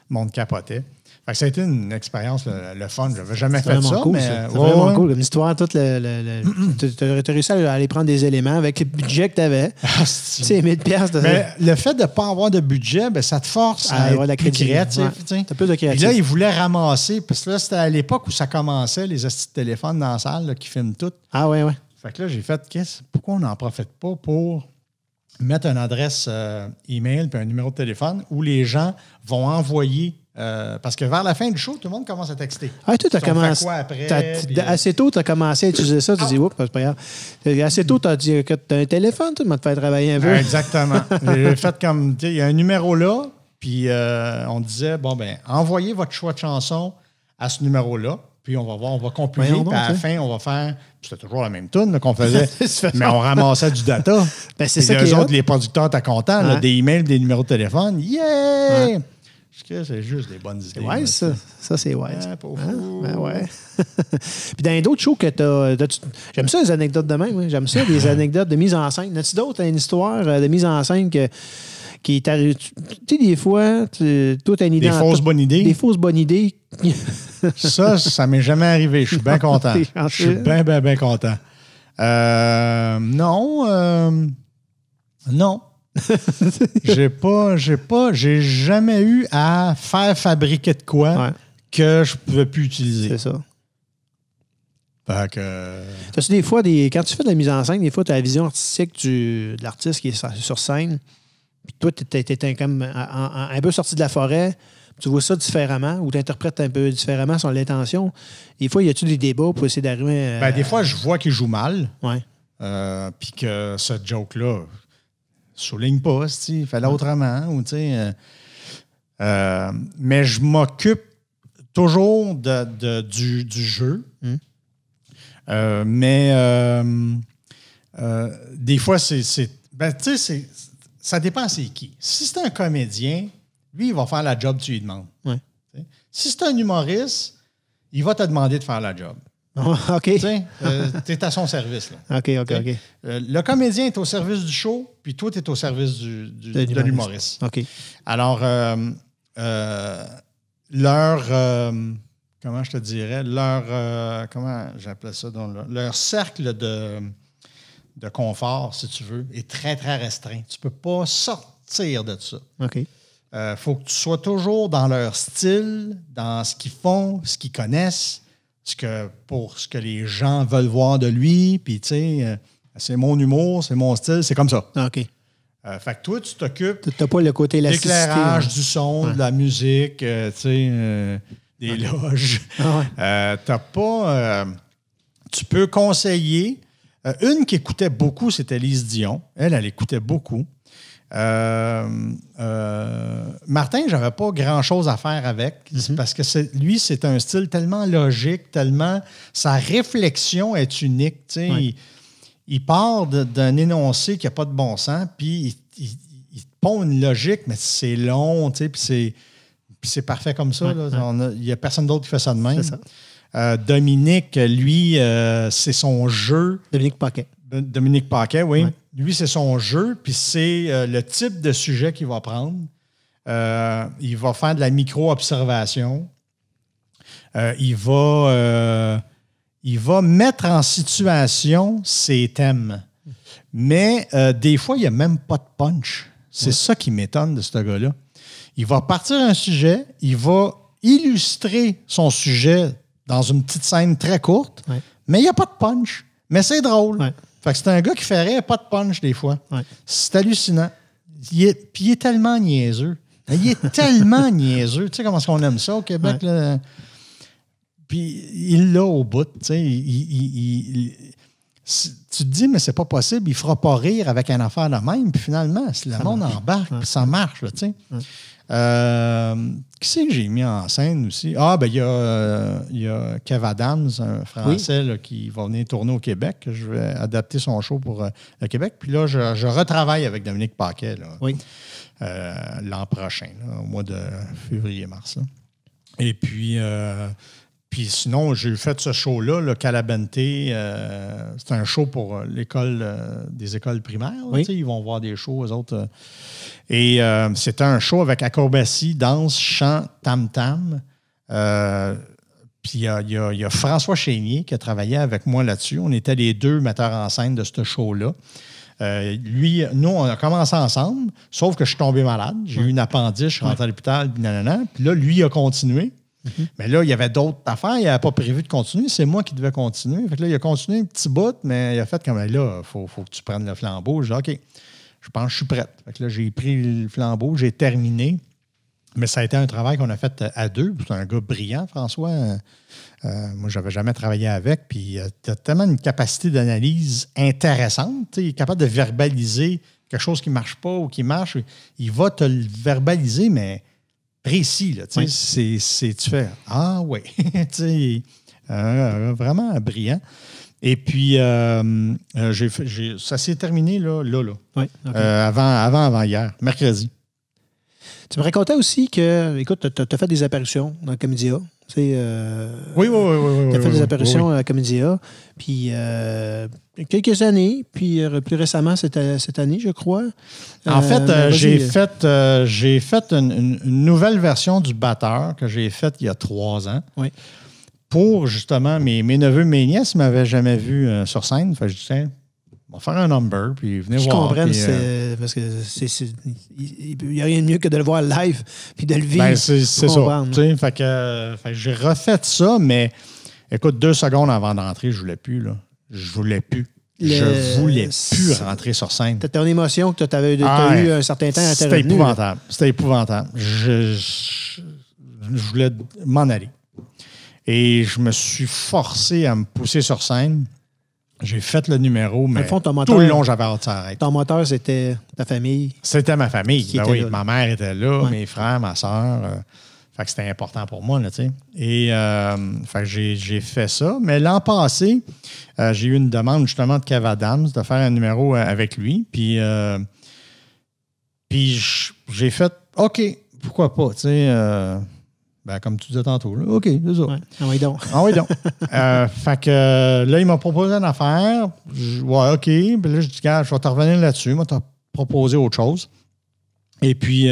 monde capotait. Fait que ça a été une expérience, le fun. Je n'avais jamais fait ça. Cool, mais c'est vraiment cool. L'histoire, toute tu as réussi à aller prendre des éléments avec le budget que tu avais. C'est 1000 $. Mais le fait de ne pas avoir de budget, ça te force à être plus créatif. Tu as plus de créativité. Puis là, ils voulaient ramasser. Parce que là, c'était à l'époque où ça commençait, les astuces de téléphone dans la salle là, qui filment tout. Ah ouais. Fait que là, j'ai fait, pourquoi on n'en profite pas pour mettre une adresse email puis un numéro de téléphone où les gens vont envoyer. Parce que vers la fin du show, tout le monde commence à texter. Ah, toi, tu as commencé. Quoi après, assez tôt, tu as commencé à utiliser ça. Tu dis, oups, c'est pas grave. Assez tôt, tu as dit que tu as un téléphone, tu m'as fait travailler un peu. Exactement. J'ai fait comme, il y a un numéro là, puis on disait, envoyez votre choix de chanson à ce numéro-là, puis on va voir, on va compiler, puis à la fin, on va faire. C'était toujours la même tune qu'on faisait, mais on ramassait du data. C'est ça. Les autres, les producteurs, t'es contents, là, des emails, des numéros de téléphone. Yeah! Ouais. C'est juste des bonnes idées. Ouais, ça c'est wise. Ouais. Puis dans d'autres shows que j'aime ça, les anecdotes de même. J'aime ça, des anecdotes de mise en scène. As-tu d'autres, une histoire de mise en scène qui est arrivée? Tu sais, des fois, toi, tu as une idée. Des fausses bonnes idées. Des fausses bonnes idées. Ça m'est jamais arrivé. Je suis bien content. Je suis bien content. Non. J'ai jamais eu à faire fabriquer de quoi que je pouvais plus utiliser. C'est ça. Fait que... T'as-tu des fois, quand tu fais de la mise en scène, des fois, tu as la vision artistique de l'artiste qui est sur scène, puis toi, tu étais comme un peu sorti de la forêt, tu vois ça différemment ou tu interprètes un peu différemment son intention. Des fois, y a-tu des débats pour essayer d'arriver à... Des fois, je vois qu'il joue mal. Ouais. Puis que ce joke-là souligne pas, il fallait autrement. Ou, mais je m'occupe toujours du jeu. Mais des fois, ça dépend c'est qui. Si c'est un comédien, lui, il va faire la job que tu lui demandes. Ouais. Si c'est un humoriste, il va te demander de faire la job. OK. Tu es à son service. Là. OK. Le comédien est au service du show, puis toi, tu es au service de l'humoriste. OK. Alors, comment je te dirais, comment j'appelais ça, leur cercle de confort, si tu veux, est très, très restreint. Tu ne peux pas sortir de ça. OK. Faut que tu sois toujours dans leur style, dans ce qu'ils font, ce qu'ils connaissent, pour ce que les gens veulent voir de lui. Puis, tu sais, c'est mon humour, c'est mon style, c'est comme ça. OK. Fait que toi, tu t'occupes tu n'as pas le côté élasticité. L'éclairage, du son, de la musique, tu sais, des loges. T'as pas... tu peux conseiller. Une qui écoutait beaucoup, c'était Lise Dion. Elle écoutait beaucoup. Martin, j'avais pas grand-chose à faire avec parce que lui, c'est un style tellement logique, tellement... Sa réflexion est unique. Il part d'un énoncé qui n'a pas de bon sens, puis il pond une logique, mais c'est long, puis c'est parfait comme ça. Il n'y a personne d'autre qui fait ça de même. C'est ça. Dominique, lui, c'est son jeu. Dominique Paquet, oui. Ouais. Lui, c'est son jeu, puis c'est le type de sujet qu'il va prendre. Il va faire de la micro-observation. Il va mettre en situation ses thèmes. Mais des fois, il n'y a même pas de punch. C'est ça qui m'étonne de ce gars-là. Il va partir un sujet, il va illustrer son sujet dans une petite scène très courte, mais il n'y a pas de punch. Mais c'est drôle. Ouais. Fait que c'est un gars qui ferait pas de punch des fois. Ouais. C'est hallucinant. Puis il est tellement niaiseux. Il est tellement niaiseux. Tu sais comment est-ce qu'on aime ça au Québec? Là? Puis il l'a au bout. Tu te dis, mais c'est pas possible, il fera pas rire avec une affaire de même. Puis finalement, si le monde embarque, puis ça marche. Là, qui c'est que j'ai mis en scène aussi? Il y a Kev Adams, un Français là, qui va venir tourner au Québec. Je vais adapter son show pour le Québec. Puis là, je retravaille avec Dominique Paquet l'an prochain, là, au mois de février-mars. Et puis sinon, j'ai fait ce show-là, le Calabente. C'est un show pour l'école des écoles primaires. Là, ils vont voir des shows, eux autres. Et c'était un show avec acrobatie, danse, chant, tam-tam. Puis il y a François Chénier qui a travaillé avec moi là-dessus. On était les deux metteurs en scène de ce show-là. Nous, on a commencé ensemble, sauf que je suis tombé malade. J'ai eu une appendice, je suis rentré à l'hôpital, puis nanana. Puis là, lui, il a continué. Mais là, il y avait d'autres affaires. Il n'avait pas prévu de continuer. C'est moi qui devais continuer. Fait que là, il a continué un petit bout, mais il a fait comme là, il faut que tu prennes le flambeau. J'ai dit, OK, je pense que je suis prête. Fait que là, j'ai pris le flambeau, j'ai terminé. Mais ça a été un travail qu'on a fait à deux. C'est un gars brillant, François. Moi, je n'avais jamais travaillé avec. Puis, tu as tellement une capacité d'analyse intéressante. Il est capable de verbaliser quelque chose qui ne marche pas ou qui marche. Il va te le verbaliser, mais précis. Là, tu fais « Ah oui! » Vraiment brillant. Et puis, ça s'est terminé là. Oui, okay. Avant hier, mercredi. Tu me racontais aussi que, écoute, tu as fait des apparitions dans Comédia. Oui. Tu as fait des apparitions à Comédia. Puis, quelques années, puis plus récemment, cette année, je crois. En fait, j'ai fait une nouvelle version du Batteur que j'ai faite il y a 3 ans. Oui. Pour, justement, mes neveux, mes nièces ne m'avaient jamais vu sur scène. Fait que je disais, on va faire un number, puis venez voir. Je comprends, parce que il n'y a rien de mieux que de le voir live, puis de le vivre. C'est ça. Fait que j'ai refait ça, mais écoute, 2 secondes avant d'entrer, je ne voulais plus. Là. Je voulais plus rentrer sur scène. Ton émotion que tu as eu un certain temps à C'était épouvantable. C'était épouvantable. je voulais m'en aller. Et je me suis forcé à me pousser sur scène. J'ai fait le numéro, mais fond, tout le long, j'avais hâte de s'arrêter. Ton moteur, c'était ta famille? C'était ma famille. Ben oui, là. ma mère était là, mes frères, ma soeur. Fait que c'était important pour moi, là, tu sais. Et fait que j'ai fait ça. Mais l'an passé, j'ai eu une demande justement de Kev Adams de faire un numéro avec lui. Puis j'ai fait OK, pourquoi pas, tu sais. Ben, comme tu disais tantôt, là. OK, c'est ça. Ouais. Ah oui, donc. Ah oui, donc. Fait que là, il m'a proposé une affaire. Ouais, OK. Puis là, je dis, gars, je vais te revenir là-dessus. Il m'a proposé autre chose. Et puis,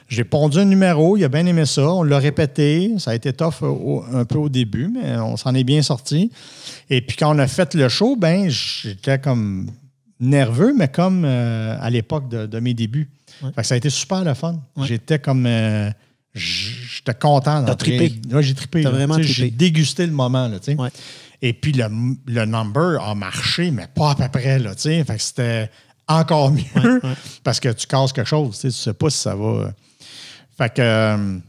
j'ai pondu un numéro. Il a bien aimé ça. On l'a répété. Ça a été tough un peu au début, mais on s'en est bien sorti. Et puis, quand on a fait le show, ben j'étais comme nerveux, mais comme à l'époque de mes débuts. Ouais. Fait que ça a été super le fun. Ouais. J'étais comme... J'étais content. T'as trippé. Ouais, j'ai trippé. T'as vraiment trippé. J'ai dégusté le moment. Là, ouais. Et puis, le number a marché, mais pas à peu près. Là, fait que c'était encore mieux parce que tu casses quelque chose. Tu ne sais pas si ça va. Fait que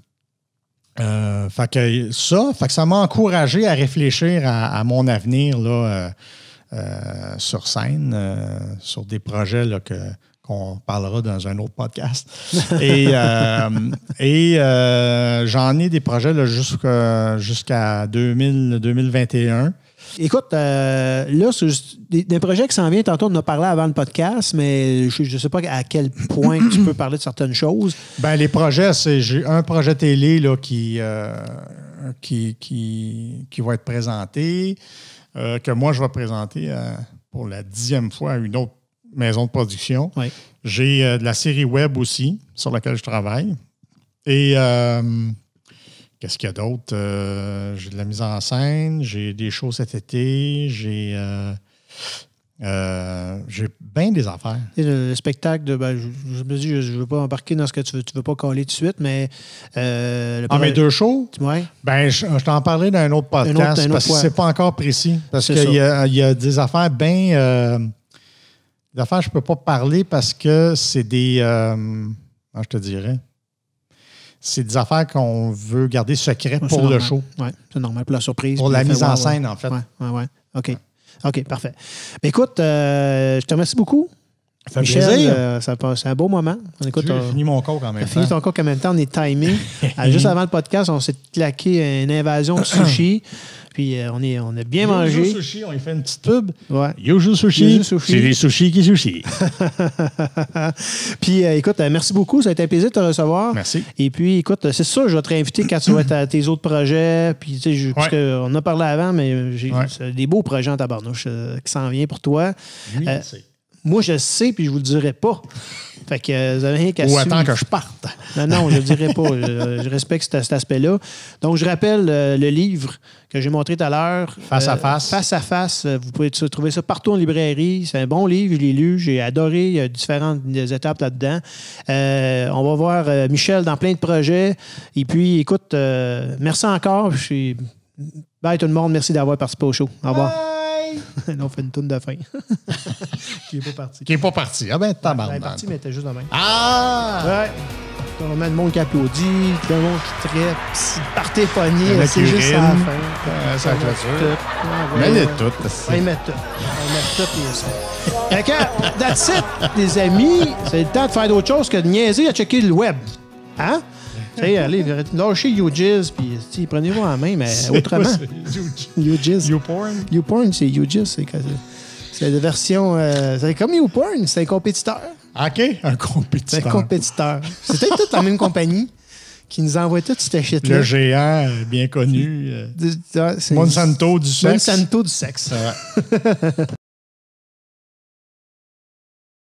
ça m'a encouragé à réfléchir à mon avenir là, sur scène, sur des projets là, qu'on parlera dans un autre podcast. Et j'en ai des projets là, jusqu'à 2021. Écoute, là, c'est des projets qui s'en viennent. Tantôt, on en a parlé avant le podcast, mais je ne sais pas à quel point tu peux parler de certaines choses. Ben, les projets, j'ai un projet télé là, qui va être présenté, que moi, je vais présenter pour la 10e fois à une autre maison de production. Oui. J'ai de la série web aussi, sur laquelle je travaille. Et qu'est-ce qu'il y a d'autre? J'ai de la mise en scène, j'ai des shows cet été, j'ai bien des affaires. Et le spectacle, je me dis, je ne veux pas embarquer dans ce que tu veux pas coller tout de suite, mais... mes 2 shows? Oui. Ben, je t'en parlais dans un autre podcast parce que c'est pas encore précis. Parce qu'il y a des affaires bien... des affaires, je ne peux pas parler parce que c'est des... je te dirais... C'est des affaires qu'on veut garder secrètes pour normal. Le show. Oui, c'est normal. Pour la surprise. Pour la mise en scène, en fait. Oui. OK. Ouais. OK, parfait. Ben, écoute, je te remercie beaucoup. Ça fait Michel, c'est un beau moment. Écoute, j'ai fini mon coke en même temps. Fini ton coke en même temps. On est timé. Juste avant le podcast, on s'est claqué une invasion de sushi. Puis on a bien mangé. Yuzu Sushi, on y fait une petite pub. Ouais. Yuzu Sushi, c'est les sushis qui sushi. Puis écoute, merci beaucoup. Ça a été un plaisir de te recevoir. Merci. Et puis écoute, c'est sûr, je vais te réinviter quand tu vas être à tes autres projets. Puis tu sais, parce qu'on a parlé avant, mais j'ai des beaux projets en tabarnouche qui s'en viennent pour toi. Lui, c'est. Moi, je sais, puis je vous le dirai pas. Fait que vous avez rien qu'à Ou suivre. attends que je parte. Non, je ne le dirai pas. Je respecte cet aspect-là. Donc, je rappelle le livre que j'ai montré tout à l'heure. Face à face. Face à face. Vous pouvez trouver ça partout en librairie. C'est un bon livre. Je l'ai lu. J'ai adoré. Il y a différentes étapes là-dedans. On va voir Michel dans plein de projets. Et puis, écoute, merci encore. Bye tout le monde. Merci d'avoir participé au show. Au revoir. Là, on fait une toune de fin. Qui n'est pas parti. Qui n'est pas parti. Ah ben, tabarnak. Elle est partie, mais elle était juste de même. Ah! Ouais. On a le monde qui applaudit, le monde qui traite, si partez pogné, c'est juste à la fin. Ça clôture. Mets-les toutes. On met tout. On met tout et ça. Fait que, that's it, les amis. C'est le temps de faire d'autres choses que de niaiser à checker le web. Hein? Tu sais, allez, lâchez YouJizz, puis prenez-vous en main, mais autrement. YouJizz. YouPorn? YouPorn, c'est YouJizz. C'est la version... c'est comme YouPorn, c'est un compétiteur. OK, un compétiteur. C'est un compétiteur. C'est peut-être toute la même compagnie qui nous envoie toute cette shit-là. Le géant bien connu. Monsanto du sexe. Monsanto du sexe.